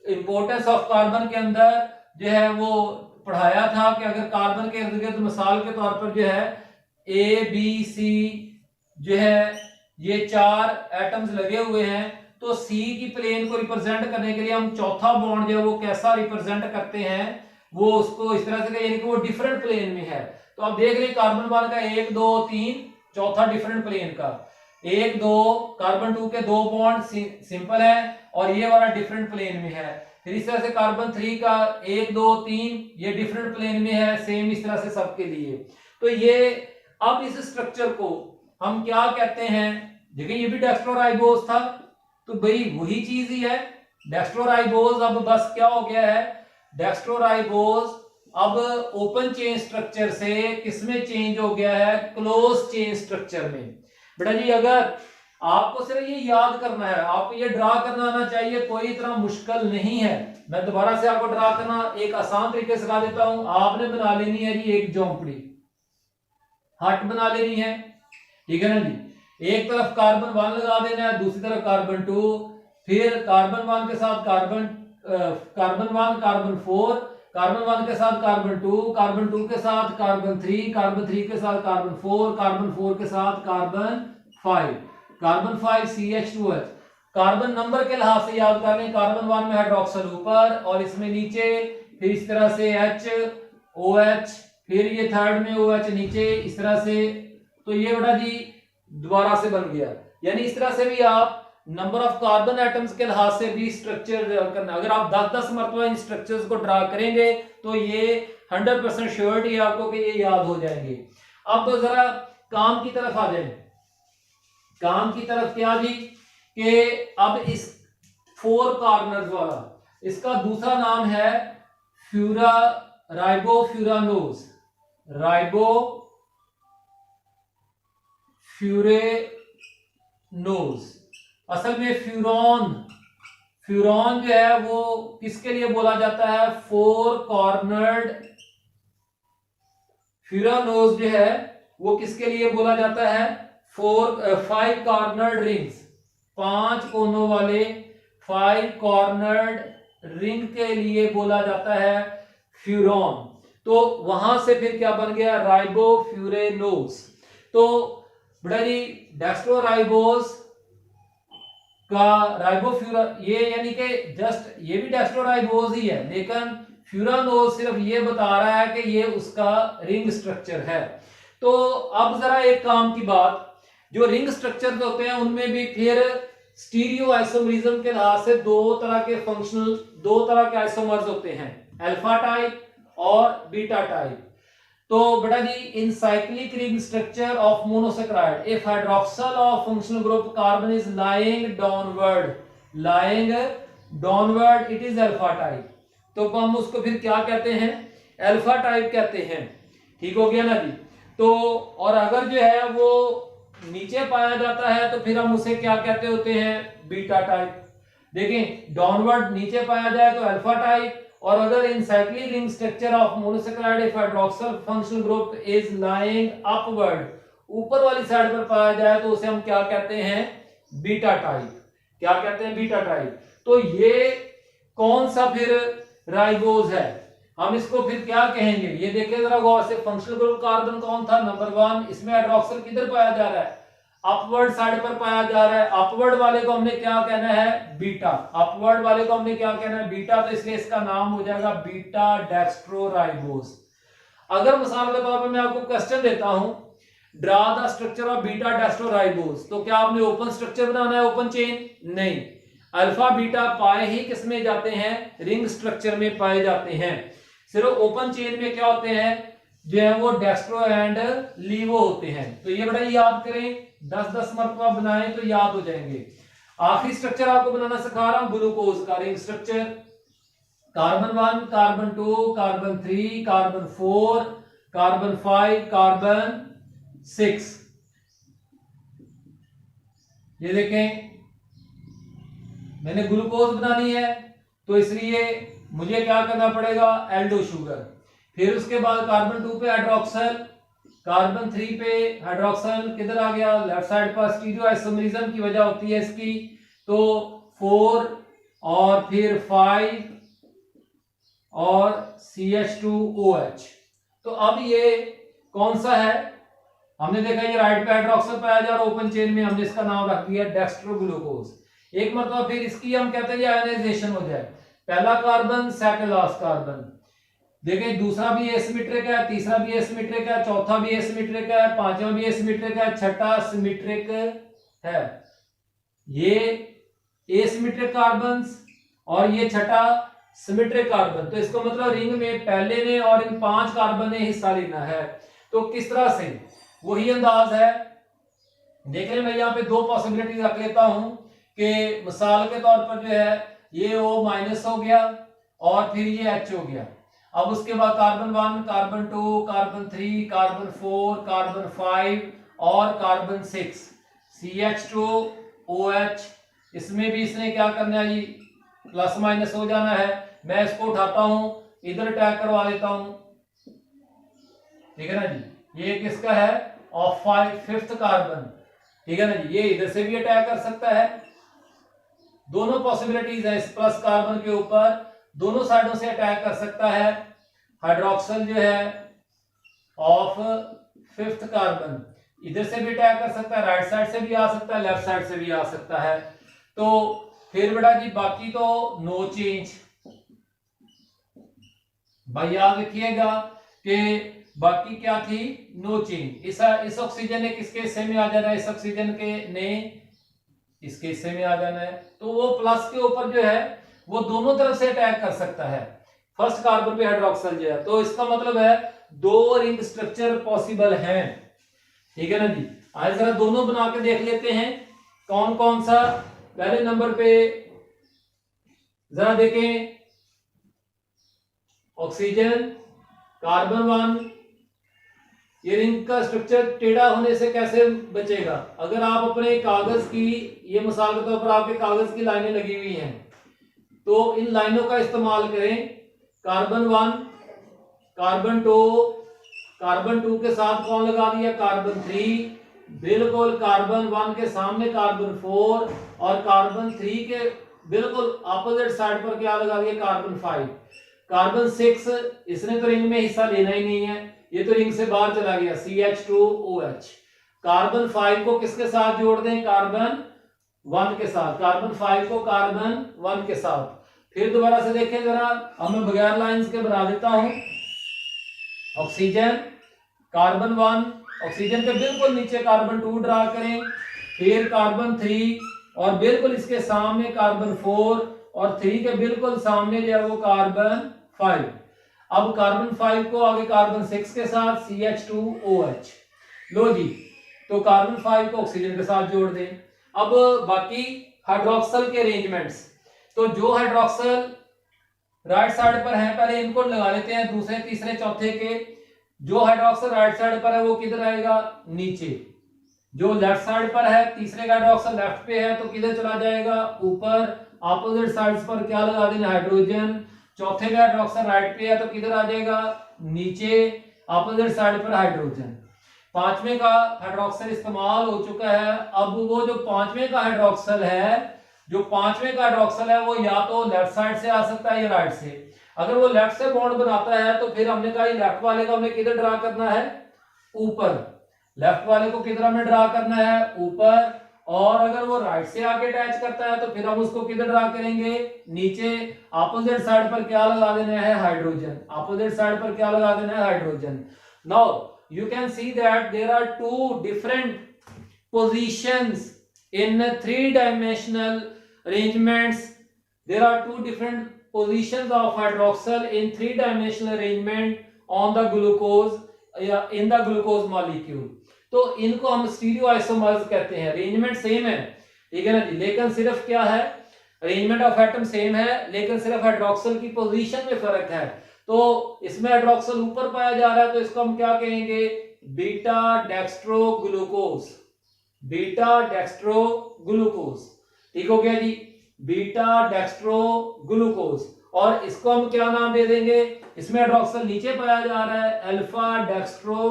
importance of carbon के अंदर जो है वो पढ़ाया था कि अगर कार्बन के इर्द गिर्द मिसाल के तौर पर जो है ABC जो है ये 4 एटम्स लगे हुए हैं, तो C की प्लेन को रिप्रेजेंट करने के लिए हम चौथा बॉन्ड जो है वो कैसा रिप्रेजेंट करते हैं, वो उसको इस तरह से, यानी कि वो डिफरेंट प्लेन में है। तो आप देख लें कार्बन 1 का 1 2 3, चौथा डिफरेंट प्लेन का 1 2, कार्बन 2 के 2 बॉन्ड सिंपल है और ये वाला डिफरेंट प्लेन में है। फिर इस तरह से कार्बन 3 का 1 2 3 ये डिफरेंट प्लेन में है, सेम इस तरह से सबके लिए। तो ये अब इस स्ट्रक्चर को हम क्या कहते हैं? देखिए ये भी डेक्स्ट्रोराइबोज था, तो भाई वही चीज ही है डेक्स्ट्रोराइबोज। अब बस क्या हो गया है, डेक्स्ट्रोराइबोज अब ओपन चेन स्ट्रक्चर से किसमें चेंज हो गया है? क्लोज चेन स्ट्रक्चर में। बेटा जी अगर आपको सिर्फ ये याद करना है, आपको ये ड्रा करना आना चाहिए, कोई इतना मुश्किल नहीं है। मैं दोबारा से आपको ड्रा करना एक आसान तरीके से सिखा देता हूं। आपने बना लेनी है जी एक झोंपड़ी, हट बना लेनी है, ठीक है ना जी। एक तरफ कार्बन 1 लगा देना है, दूसरी तरफ कार्बन 2, फिर कार्बन 1 के साथ कार्बन 1 कार्बन 4, कार्बन 1 के साथ कार्बन 2, कार्बन 2 के साथ कार्बन 3, कार्बन 3 के साथ कार्बन 4, कार्बन 4 के साथ carbon 5, carbon 5 CH2H। Carbon number के लिहाज से याद कर लें, कार्बन 1 में हाइड्रोक्साइड ऊपर और इसमें नीचे, फिर इस तरह से HOH, फिर ये थर्ड में OH नीचे, इस तरह से। तो ये बेटा जी दोबारा से बन गया। यानी इस तरह से भी आप नंबर ऑफ कार्बन एटम्स के लिहाज से भी स्ट्रक्चर करना, अगर आप 10-10 मरतबा इन स्ट्रक्चर्स को ड्रा करेंगे तो ये 100% श्योरिटी है आपको कि ये याद हो जाएंगे। अब जरा काम की तरफ आ जाए। काम की तरफ क्या जी, कि अब इस 4 कॉर्नर्स वाला, इसका दूसरा नाम है राइबोफ्यूरानोज, राइबोफ्यूरेनोज। असल में फ्यूरॉन जो है वो किसके लिए बोला जाता है? 4 कॉर्नर्ड। फ्यूरानोज जो है वो किसके लिए बोला जाता है? 5 कॉर्नर्ड रिंग्स, 5 कोनों वाले 5 कॉर्नर्ड रिंग के लिए बोला जाता है फ्यूरॉन। तो वहां से फिर क्या बन गया? राइबोफ्यूरेनोज। तो बेटा जी डेक्स्ट्रोराइबोज का राइबोफ्यूरा, ये यानी कि जस्ट ये भी डेक्स्ट्रोराइबोज ही है, लेकिन फ्यूरानोज सिर्फ ये बता रहा है कि ये उसका रिंग स्ट्रक्चर है। तो अब जरा एक काम की बात, जो रिंग स्ट्रक्चर होते हैं उनमें भी फिर स्टीरियो आइसोमरिज्म के लिहाज से 2 तरह के आइसोमर्स होते हैं, अल्फा टाइप और बीटा टाइप। तो बेटा जी in cyclic ring structure of monosaccharide, if hydroxyl of functional group carbon is lying downward it is alpha type. तो हम उसको फिर क्या कहते हैं? अल्फा टाइप कहते हैं। ठीक हो गया ना जी। तो और अगर जो है वो नीचे पाया जाता है तो फिर हम उसे क्या कहते होते हैं? Beta type. देखें डाउनवर्ड नीचे पाया जाए तो अल्फा टाइप, और अगर इन cyclic ring structure of monosaccharide if hydroxyl functional group is lying upward ऊपर वाली साइड पर पाया जाए तो उसे हम क्या कहते हैं, बीटा टाइप। क्या कहते हैं, बीटा टाइप। तो ये कौन सा फिर राइबोज है, हम इसको फिर क्या कहेंगे, ये देखिए जरा गौर से। फंक्शनल ग्रुप कार्बन कौन था, नंबर 1। इसमें हाइड्रोक्सिल किधर पाया जा रहा है, अपवर्ड साइड पर पाया जा रहा है। अपवर्ड वाले को हमने क्या कहना है, बीटा। अपवर्ड वाले को हमने क्या कहना है, बीटा। तो इसलिए इसका नाम हो जाएगा बीटा डेक्स्ट्रोराइबोस। अगर मिसाल के तौर पर मैं आपको क्वेश्चन देता हूं, draw the structure of beta dextroribose, तो क्या आपने ओपन स्ट्रक्चर बनाना है, ओपन चेन? नहीं। अल्फा बीटा पाए ही किसमें जाते हैं, रिंग स्ट्रक्चर में पाए जाते हैं। सिर्फ ओपन चेन में क्या होते हैं, जो है वो डेक्स्ट्रो एंड लीवो होते हैं। तो ये बड़ा याद करें, 10-10 मरतबा बनाएं तो याद हो जाएंगे। आखिरी स्ट्रक्चर आपको बनाना सिखा रहा हूं, ग्लूकोज का ring structure. Carbon 1, carbon 2, carbon 3, carbon 4, carbon 5, carbon 6। ये देखें, मैंने ग्लूकोज बनानी है तो इसलिए मुझे क्या करना पड़ेगा, एल्डो शुगर। फिर उसके बाद कार्बन 2 पे हाइड्रोक्सल, कार्बन 3 पे हाइड्रोक्सल किधर आ गया, लेफ्ट साइड पर। स्टीरियो आइसोमरिज्म की वजह होती है इसकी। तो 4 और फिर 5 और CH2OH। तो अब ये कौन सा है, हमने देखा ये राइट पे हाइड्रोक्सल पाया जा रहा है ओपन चेन में, हमने इसका नाम रख दिया डेक्स्ट्रोग्लूकोज। एक मतलब फिर इसकी हम कहते हैं आयनाइजेशन हो जाए, पहला कार्बन सेकंड लास्ट कार्बन। देखिए दूसरा भी एसिमेट्रिक है, तीसरा भी एसिमेट्रिक है, चौथा भी एसिमेट्रिक है, पांचवा भी एसिमेट्रिक है, छठा सिमेट्रिक है। ये एसिमेट्रिक कार्बन और ये छठा सिमेट्रिक कार्बन। तो इसको मतलब रिंग में पहले ने और इन 5 कार्बन ने हिस्सा लेना है। तो किस तरह से, वही अंदाज है। देख रहे, मैं यहाँ पे 2 पॉसिबिलिटी रख लेता हूं कि मिसाल के तौर पर जो है ये O माइनस हो गया और फिर ये H हो गया। अब उसके बाद carbon 1, carbon 2, carbon 3, carbon 4, carbon 5 और कार्बन 6, CH2OH। इसमें भी इसने क्या करना है जी, प्लस माइनस हो जाना है। मैं इसको उठाता हूं, इधर अटैक करवा लेता हूं, ठीक है ना जी। ये किसका है, ऑफ 5th कार्बन, ठीक है ना जी। ये इधर से भी अटैक कर सकता है। दोनों पॉसिबिलिटीज है, इस प्लस कार्बन के ऊपर दोनों साइडों से अटैक कर सकता है। हाइड्रोक्सल जो है ऑफ 5th कार्बन इधर से भी अटैक कर सकता है, राइट साइड से भी आ सकता है, लेफ्ट साइड से भी आ सकता है। तो फिर बेटा जी बाकी तो नो चेंज। भाई याद रखिएगा कि बाकी क्या थी, नो चेंज। इस ऑक्सीजन ने किसके हिस्से में आ जाना है, इस ऑक्सीजन के ने इसके हिस्से में आ जाना है। तो वो प्लस के ऊपर जो है वो दोनों तरफ से अटैक कर सकता है। फर्स्ट कार्बन पे हाइड्रोक्सल जो है, तो इसका मतलब है 2 रिंग स्ट्रक्चर पॉसिबल हैं, ठीक है ना जी। आज जरा दोनों बना के देख लेते हैं कौन कौन सा। पहले नंबर पे जरा देखें, ऑक्सीजन कार्बन 1, ये रिंग का स्ट्रक्चर टेढ़ा होने से कैसे बचेगा। अगर आप अपने कागज की, ये मिसाल के तौर पर आपके कागज की लाइनें लगी हुई हैं, तो इन लाइनों का इस्तेमाल करें। कार्बन 1, कार्बन 2, कार्बन 2 के साथ कौन लगा दिया, कार्बन 3, बिल्कुल कार्बन 1 के सामने कार्बन 4 और कार्बन 3 के बिल्कुल अपोजिट साइड पर क्या लगा दिया, कार्बन 5। कार्बन 6 इसने तो रिंग में हिस्सा लेना ही नहीं है, ये तो रिंग से बाहर चला गया, CH2OH। कार्बन 5 को किसके साथ जोड़ दें, कार्बन 1 के साथ, कार्बन 5 को कार्बन 1 के साथ। फिर दोबारा से देखें जरा, अब मैं बगैर लाइंस के बना देता हूं। ऑक्सीजन कार्बन 1, ऑक्सीजन के बिल्कुल नीचे कार्बन 2 ड्रा करें, फिर कार्बन 3 और बिल्कुल इसके सामने कार्बन 4 और 3 के बिल्कुल सामने जो है वो कार्बन 5। अब कार्बन 5 को आगे कार्बन 6 के साथ, CH2OH। लो जी, तो कार्बन 5 को ऑक्सीजन के साथ जोड़ दें। अब बाकी हाइड्रोक्सल के अरेंजमेंट्स, तो जो हाइड्रोक्सल राइट साइड पर है पहले इनको लगा लेते हैं, दूसरे तीसरे चौथे के। जो हाइड्रोक्सल राइट साइड पर है वो किधर आएगा, नीचे। जो लेफ्ट साइड पर है, तीसरे का हाइड्रोक्सल लेफ्ट पे है तो किधर चला जाएगा, ऊपर। अपोजिट साइड्स पर क्या लगा देना, हाइड्रोजन। चौथे का हाइड्रोक्सल राइट पे है तो किधर आ जाएगा, नीचे, अपोजिट साइड पर हाइड्रोजन। पांचवें का हाइड्रोक्सल इस्तेमाल हो चुका है। अब वो जो पांचवें का हाइड्रोक्सल है, जो पांचवें का हाइड्रोक्सल है वो या तो लेफ्ट साइड से आ सकता है या राइट से। अगर वो लेफ्ट से बॉन्ड बनाता है तो फिर हमने कहा लेफ्ट वाले को हमने किधर ड्रा करना है, ऊपर। लेफ्ट वाले को किधर हमें ड्रा करना है, ऊपर। और अगर वो राइट से आके अटैच करता है तो फिर हम उसको किधर ड्रा करेंगे, नीचे। अपोजिट साइड पर क्या लगा देना है, हाइड्रोजन। अपोजिट साइड पर क्या लगा देना है, hydrogen. Now you can see that there are two different positions in three-dimensional arrangements. There are two different positions of hydroxyl in three-dimensional arrangement on the glucose in the glucose molecule. तो इनको हम stereo isomers कहते हैं। Arrangement same है, ठीक है ना जी, लेकिन सिर्फ क्या है, अरेंजमेंट ऑफ एटम सेम है, लेकिन सिर्फ हाइड्रोक्सल की पोजीशन में फर्क है। तो इसमें हाइड्रोक्सल ऊपर पाया जा रहा है तो इसको हम क्या कहेंगे, beta dextro glucose. Beta dextro glucose, ठीक हो गया जी, बीटा डेक्स्ट्रो ग्लूकोज। और इसको हम क्या नाम दे देंगे, इसमें हाइड्रोक्सल नीचे पाया जा रहा है, अल्फा डेक्स्ट्रो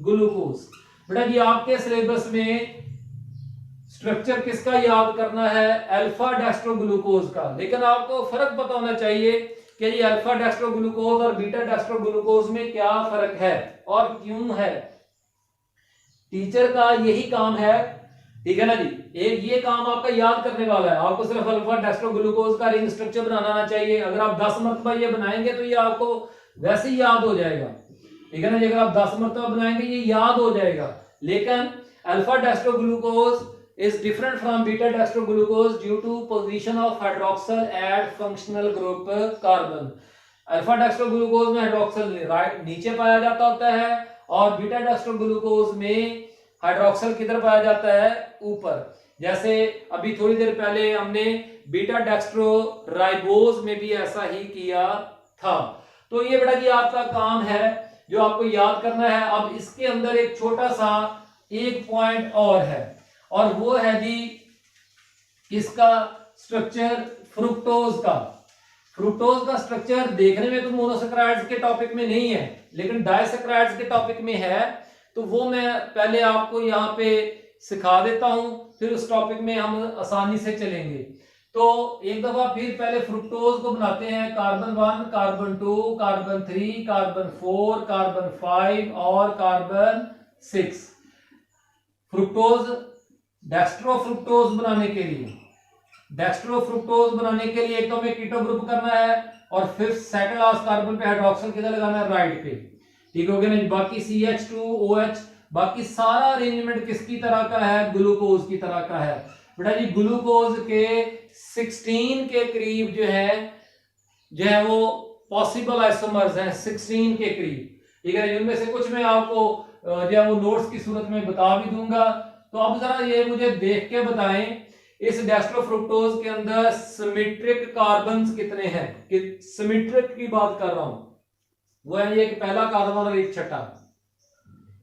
ग्लूकोज। बेटा जी आपके सिलेबस में स्ट्रक्चर किसका याद करना है, अल्फा डेक्स्ट्रो ग्लूकोज का। लेकिन आपको फर्क पता होना चाहिए कि ये अल्फा डेक्स्ट्रो ग्लूकोज और बीटा डेक्स्ट्रो ग्लूकोज में क्या फर्क है और क्यों है। टीचर का यही काम है, ठीक है ना जी, एक ये काम आपका याद करने वाला है। आपको सिर्फ अल्फा डेक्स्ट्रो ग्लूकोज का रिंग स्ट्रक्चर बनाना आना चाहिए। अगर आप 10 मरतबा ये बनाएंगे तो ये आपको वैसे ही याद हो जाएगा, ठीक है ना जी। अगर आप 10 मरतबा बनाएंगे ये याद हो जाएगा। लेकिन alpha dextro glucose is different from beta dextroglucose due to position of hydroxyl at functional group carbon. Alpha dextroglucose में हाइड्रोक्सल राइट नीचे पाया जाता होता है और बीटा डेक्स्ट्रोग्लूकोज में हाइड्रोक्सल किधर पाया जाता है, ऊपर। जैसे अभी थोड़ी देर पहले हमने बीटा डेक्स्ट्रोराइबोज में भी ऐसा ही किया था। तो ये बेटा जी आपका काम है जो आपको याद करना है। अब इसके अंदर एक छोटा सा एक पॉइंट और है, और वो है जी इसका स्ट्रक्चर फ्रुक्टोज का। फ्रुक्टोज का स्ट्रक्चर देखने में तो मोनोसैकराइड्स के टॉपिक में नहीं है, लेकिन डाइसैकराइड्स के टॉपिक में है। तो वो मैं पहले आपको यहाँ पे सिखा देता हूं, फिर उस टॉपिक में हम आसानी से चलेंगे। तो एक दफा फिर पहले फ्रुक्टोज को बनाते हैं। Carbon 1, carbon 2, carbon 3, carbon 4, carbon 5 और कार्बन 6। फ्रुक्टोज डेक्स्ट्रोफ्रुक्टोज बनाने के लिए, डेक्स्ट्रोफ्रुक्टोज बनाने के लिए एक तो हमें कीटो ग्रुप करना है और फिर सेकंड लास्ट कार्बन पे हाइड्रोक्सल किधर लगाना है, राइट पे, ठीक हो गया ना। बाकी CH2OH, बाकी सारा अरेंजमेंट किसकी तरह का है, ग्लूकोज की तरह का है। बेटा जी ग्लूकोज के 16 के करीब जो है वो पॉसिबल आइसोमर्स हैं, 16 के करीब, ठीक है। इनमें से कुछ मैं आपको जो है वो नोट्स की सूरत में बता भी दूंगा। तो अब जरा ये मुझे देख के बताएं, इस डेक्स्ट्रोफ्रुक्टोज के अंदर सिमेट्रिक कार्बन्स कितने हैं। कि सिमेट्रिक की बात कर रहा हूं, वो है ये पहला कार्बन और एक छठा,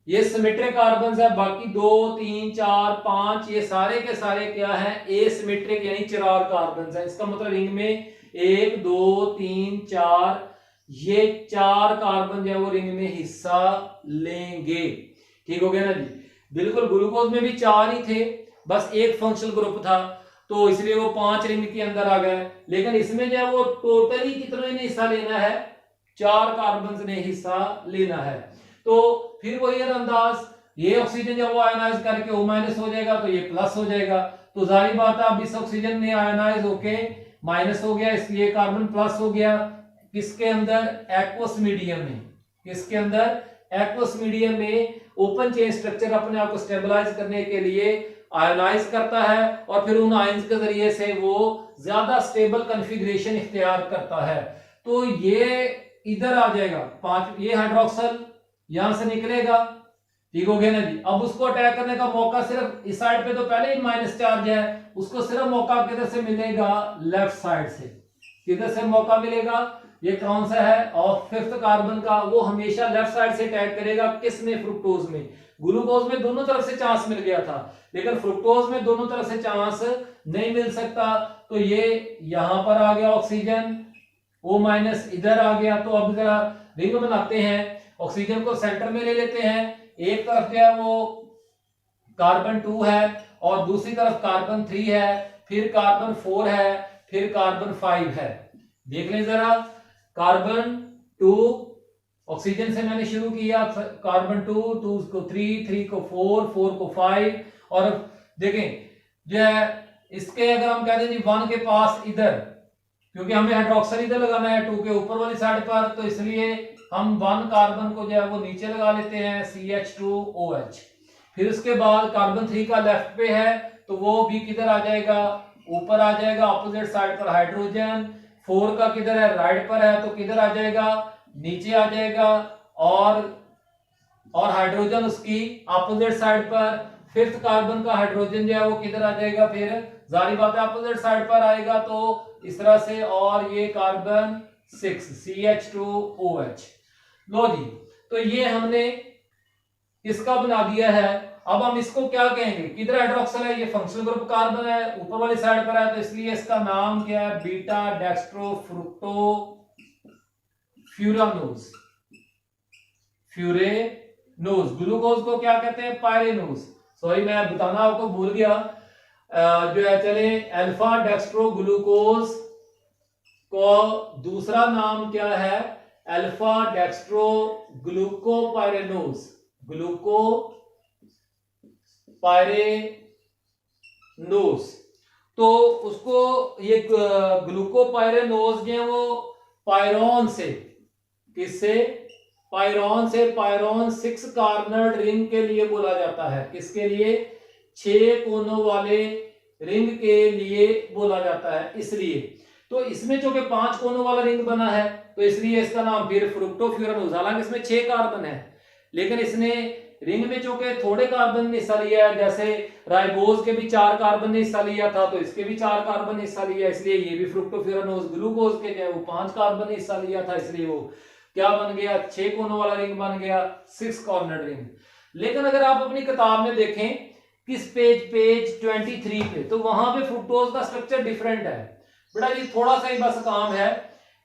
ये सिमेट्रिक कार्बन्स है। बाकी 2, 3, 4, 5 ये सारे के सारे क्या है, एसिमेट्रिक यानी चिरार कार्बन्स है। इसका मतलब रिंग में 1, 2, 3, 4 ये 4 कार्बन जो है वो रिंग में हिस्सा लेंगे, ठीक हो गया ना जी। बिल्कुल ग्लूकोज में भी 4 ही थे, बस एक फंक्शनल ग्रुप था तो इसलिए वो 5 रिंग के अंदर आ गए। लेकिन इसमें जो है वो टोटली कितने ने हिस्सा लेना है, 4 कार्बन ने हिस्सा लेना है। तो फिर वही अंदाज, ये ऑक्सीजन जब वो आयनाइज करके O- हो जाएगा तो ये प्लस हो जाएगा। तो जाहिर बात है अब इस ऑक्सीजन ने आयनाइज होके माइनस हो गया, इसलिए कार्बन प्लस हो गया। किसके अंदर, एक्वस मीडियम में। किसके अंदर, एक्वस मीडियम में ओपन चेन स्ट्रक्चर अपने आप को स्टेबलाइज करने के लिए आयनाइज करता है और फिर उन आयंस के जरिए से वो ज्यादा स्टेबल कॉन्फ़िगरेशन इख्तियार करता है। तो ये इधर आ जाएगा 5, ये हाइड्रोक्सल यहां से निकलेगा, ठीक हो गया ना जी। अब उसको अटैक करने का मौका सिर्फ इस साइड पे तो पहले ही माइनस चार्ज है, उसको सिर्फ मौका किधर से मिलेगा, लेफ्ट साइड से। किधर से मौका मिलेगा, ये कौन सा है, ऑफ 5th कार्बन का, वो हमेशा लेफ्ट साइड से अटैक करेगा। किसमें, फ्रुक्टोज में। ग्लूकोज में दोनों तरफ से चांस मिल गया था, लेकिन फ्रुक्टोज में दोनों तरफ से चांस नहीं मिल सकता। तो ये यहां पर आ गया ऑक्सीजन, O- इधर आ गया। तो अब जरा रिंग बनाते हैं, ऑक्सीजन को सेंटर में ले लेते हैं, एक तरफ जो है वो कार्बन 2 है और दूसरी तरफ कार्बन 3 है, फिर कार्बन 4 है, फिर कार्बन 5 है। देख लें जरा, कार्बन 2 ऑक्सीजन से मैंने शुरू किया, कार्बन 2 को 3 को 4 को 5, और देखें जो है इसके अगर हम कहते हैं जी 1 के पास इधर, क्योंकि हमें हाइड्रोक्साइड इधर लगाना है 2 के ऊपर वाली साइड पर, तो इसलिए हम 1 कार्बन को जो है वो नीचे लगा लेते हैं CH2OH। फिर उसके बाद कार्बन 3 का लेफ्ट पे है तो वो भी किधर आ जाएगा, ऊपर आ जाएगा अपोजिट साइड पर हाइड्रोजन। 4 का किधर है, राइट पर है, तो किधर आ जाएगा, नीचे आ जाएगा, और हाइड्रोजन उसकी अपोजिट साइड पर। 5th कार्बन का हाइड्रोजन जो है वो किधर आ जाएगा, फिर जारी बात है अपोजिट साइड पर आएगा, तो इस तरह से, और ये कार्बन 6 CH2OH। लो जी, तो ये हमने इसका बना दिया है। अब हम इसको क्या कहेंगे, किधर हाइड्रोक्सिल है, ये फंक्शनल ग्रुप कार्बन है, ऊपर वाली साइड पर है, तो इसलिए इसका नाम क्या है, beta dextro fructo furanose. Furanose. Glucose को क्या कहते हैं, पायरेनोज। सॉरी मैं बताना आपको भूल गया, जो है चले, अल्फा डेक्स्ट्रो ग्लूकोज को दूसरा नाम क्या है, अल्फा डेक्स्ट्रो ग्लूकोपायरेनोज। ग्लूकोपायरेनोज, तो उसको ये ग्लूकोपायरेनोज जो है वो पायरोन से, किससे, पायरोन से, पायरोन 6 कार्बोनेट रिंग के लिए बोला जाता है। किसके लिए, 6 कोनों वाले रिंग के लिए बोला जाता है। इसलिए तो इसमें जो कि 5 कोनों वाला रिंग बना है, तो इसलिए इसका नाम फिर फ्रुक्टोफ्यूरानोज। हालांकि इसमें 6 कार्बन है, लेकिन इसने रिंग में जो कि थोड़े कार्बन ने हिस्सा लिया है, जैसे राइबोज के भी 4 कार्बन ने हिस्सा लिया था, तो इसके भी 4 कार्बन ने हिस्सा लिया, इसलिए ये भी फ्रुक्टोफ्यूरानोज। ग्लूकोज के जो है वो 5 कार्बन ने हिस्सा लिया था, इसलिए वो क्या बन गया, 6 कोनों वाला रिंग बन गया, 6 कॉर्नर रिंग। लेकिन अगर आप अपनी किताब में देखें, किस पेज 23 पे, तो वहां पे फ्रुक्टोज का स्ट्रक्चर डिफरेंट है। बेटा ये थोड़ा सा ही बस काम है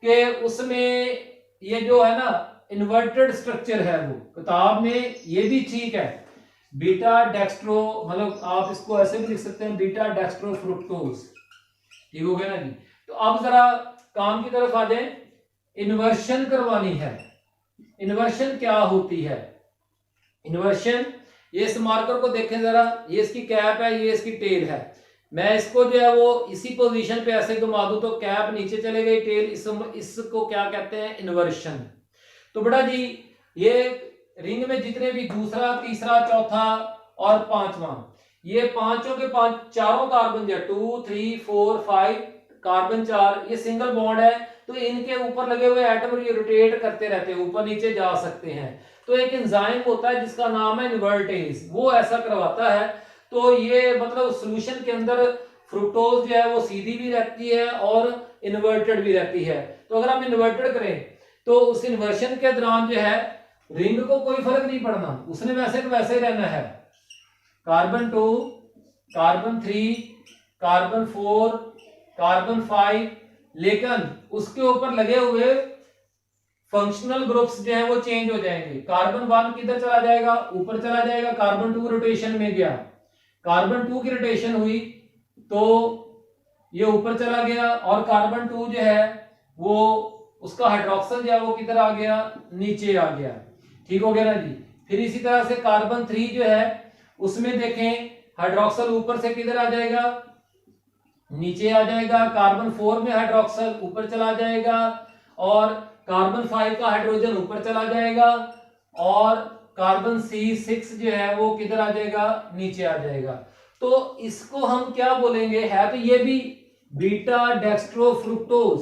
कि उसमें ये जो है ना इन्वर्टेड स्ट्रक्चर है, वो किताब में ये भी ठीक है, बीटा डेक्स्ट्रो, मतलब आप इसको ऐसे भी लिख सकते हैं, बीटा डेक्स्ट्रो फ्रुक्टोज। ठीक हो गया ना जी। तो अब जरा काम की तरफ आ जाए, इन्वर्शन करवानी है। इन्वर्शन क्या होती है, इन्वर्शन, ये इस मार्कर को देखें जरा, ये इसकी कैप है, ये इसकी टेल है। मैं इसको जो है वो इसी पोजीशन पे ऐसे घुमा दूं तो कैप नीचे चले गई, टेल, इसको क्या कहते हैं, इन्वर्शन। तो बेटा जी ये रिंग में जितने भी दूसरा, तीसरा, चौथा और पांचवा, ये पांचों के चारों कार्बन जो 2, 3, 4, 5 कार्बन 4, ये सिंगल बॉन्ड है, तो इनके ऊपर लगे हुए एटम ये रोटेट करते रहते हैं, ऊपर नीचे जा सकते हैं। तो एक एंजाइम होता है जिसका नाम है इन्वर्टेज, वो ऐसा करवाता है। तो ये मतलब सॉल्यूशन के अंदर फ्रुक्टोज जो है वो सीधी भी रहती है और इन्वर्टेड भी रहती है। तो अगर हम इन्वर्टेड करें तो उस इन्वर्शन के दौरान जो है रिंग को कोई फर्क नहीं पड़ना, उसने वैसे तो वैसे ही रहना है। कार्बन 2, कार्बन 3, कार्बन 4, कार्बन 5, लेकिन उसके ऊपर लगे हुए फंक्शनल ग्रुप्स जो है वो चेंज हो जाएंगे। कार्बन 1 किधर चला जाएगा, ऊपर चला जाएगा, कार्बन 2 रोटेशन में गया, कार्बन 2 की रोटेशन हुई तो ये ऊपर चला गया, और कार्बन 2 जो है वो उसका हाइड्रोक्सिल जो है वो किधर आ गया, नीचे आ गया। ठीक हो गया ना जी। फिर इसी तरह से कार्बन 3 जो है उसमें देखें हाइड्रोक्सिल ऊपर से किधर आ जाएगा, नीचे आ जाएगा। कार्बन 4 में हाइड्रोक्सिल ऊपर चला जाएगा, और कार्बन 5 का हाइड्रोजन ऊपर चला जाएगा, और कार्बन C6 जो है वो किधर आ जाएगा, नीचे आ जाएगा। तो इसको हम क्या बोलेंगे, है तो ये भी बीटा डेक्स्ट्रो फ्रुक्टोज,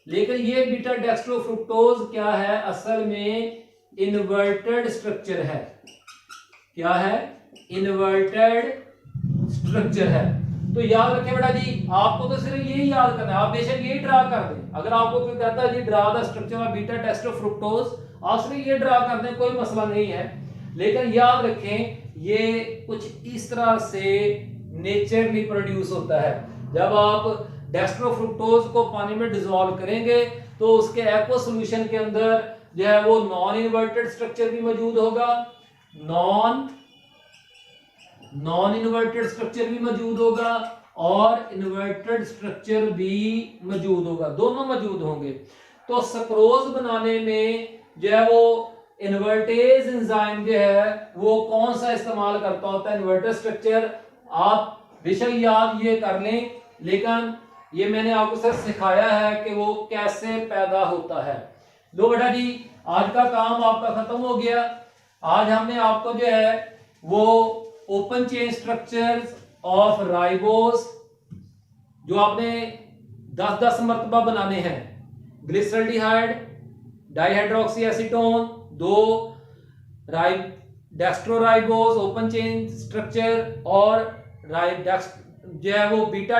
लेकिन ये बीटा डेक्स्ट्रो फ्रुक्टोज क्या है, असल में इन्वर्टेड स्ट्रक्चर है। क्या है, इन्वर्टेड स्ट्रक्चर है। तो याद रखें बेटा जी, आपको तो सिर्फ यही याद करना है, आप बेशक यही ड्रा कर दें। अगर आपको कोई कहता है जी draw the structure of beta dextro fructose, आप सिर्फ ये ड्रा कर दें, कोई मसला नहीं है। लेकिन याद रखें ये कुछ इस तरह से नेचरली प्रोड्यूस होता है। जब आप डेक्स्ट्रो फ्रुक्टोज को पानी में डिसॉल्व करेंगे तो उसके एक्वा सॉल्यूशन के अंदर जो है वो नॉन इन्वर्टेड स्ट्रक्चर भी मौजूद होगा, नॉन इन्वर्टेड स्ट्रक्चर भी मौजूद होगा और इन्वर्टेड स्ट्रक्चर भी मौजूद होगा, दोनों मौजूद होंगे। तो सक्रोज बनाने में जो है वो इन्वर्टेज एंजाइम जो है वो कौन सा इस्तेमाल करता होता है, इन्वर्टेड स्ट्रक्चर। आप बेशक याद ये कर लें, लेकिन ये मैंने आपको सिर्फ सिखाया है कि वो कैसे पैदा होता है। लो बेटा जी, आज का काम आपका खत्म हो गया। आज हमने आपको जो है वो open chain structures of ribose जो आपने 10-10 मरतबा बनाने हैं, glyceraldehyde, dihydroxy acetone, 2 dextroribose open chain structure और जो है वो बीटा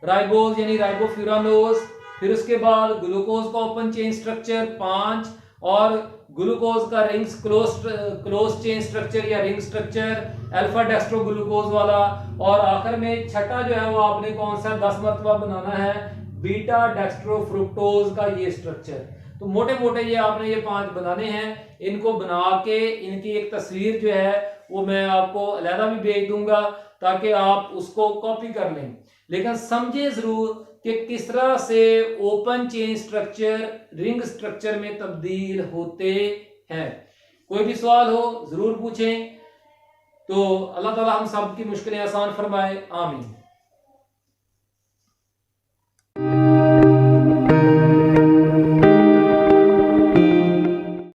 राइबोस यानी राइबोफ्यूरानोज, फिर उसके बाद ग्लूकोज का ओपन चेन स्ट्रक्चर 5 और ग्लूकोज का रिंग्स क्लोज चेन स्ट्रक्चर या ring structure alpha dextro glucose वाला, और आखिर में छठा जो है वो आपने कौन सा 10 मरतबा बनाना है, बीटा डेक्स्ट्रो फ्रुक्टोज का ये स्ट्रक्चर। तो मोटे मोटे ये आपने ये 5 बनाने हैं। इनको बना के इनकी एक तस्वीर जो है वो मैं आपको अलहदा भी भेज दूंगा ताकि आप उसको कॉपी कर लें। लेकिन समझे जरूर कि किस तरह से open chain structure ring structure में तब्दील होते हैं। कोई भी सवाल हो जरूर पूछें। तो अल्लाह ताला हम सब की मुश्किलें आसान फरमाए, आमीन।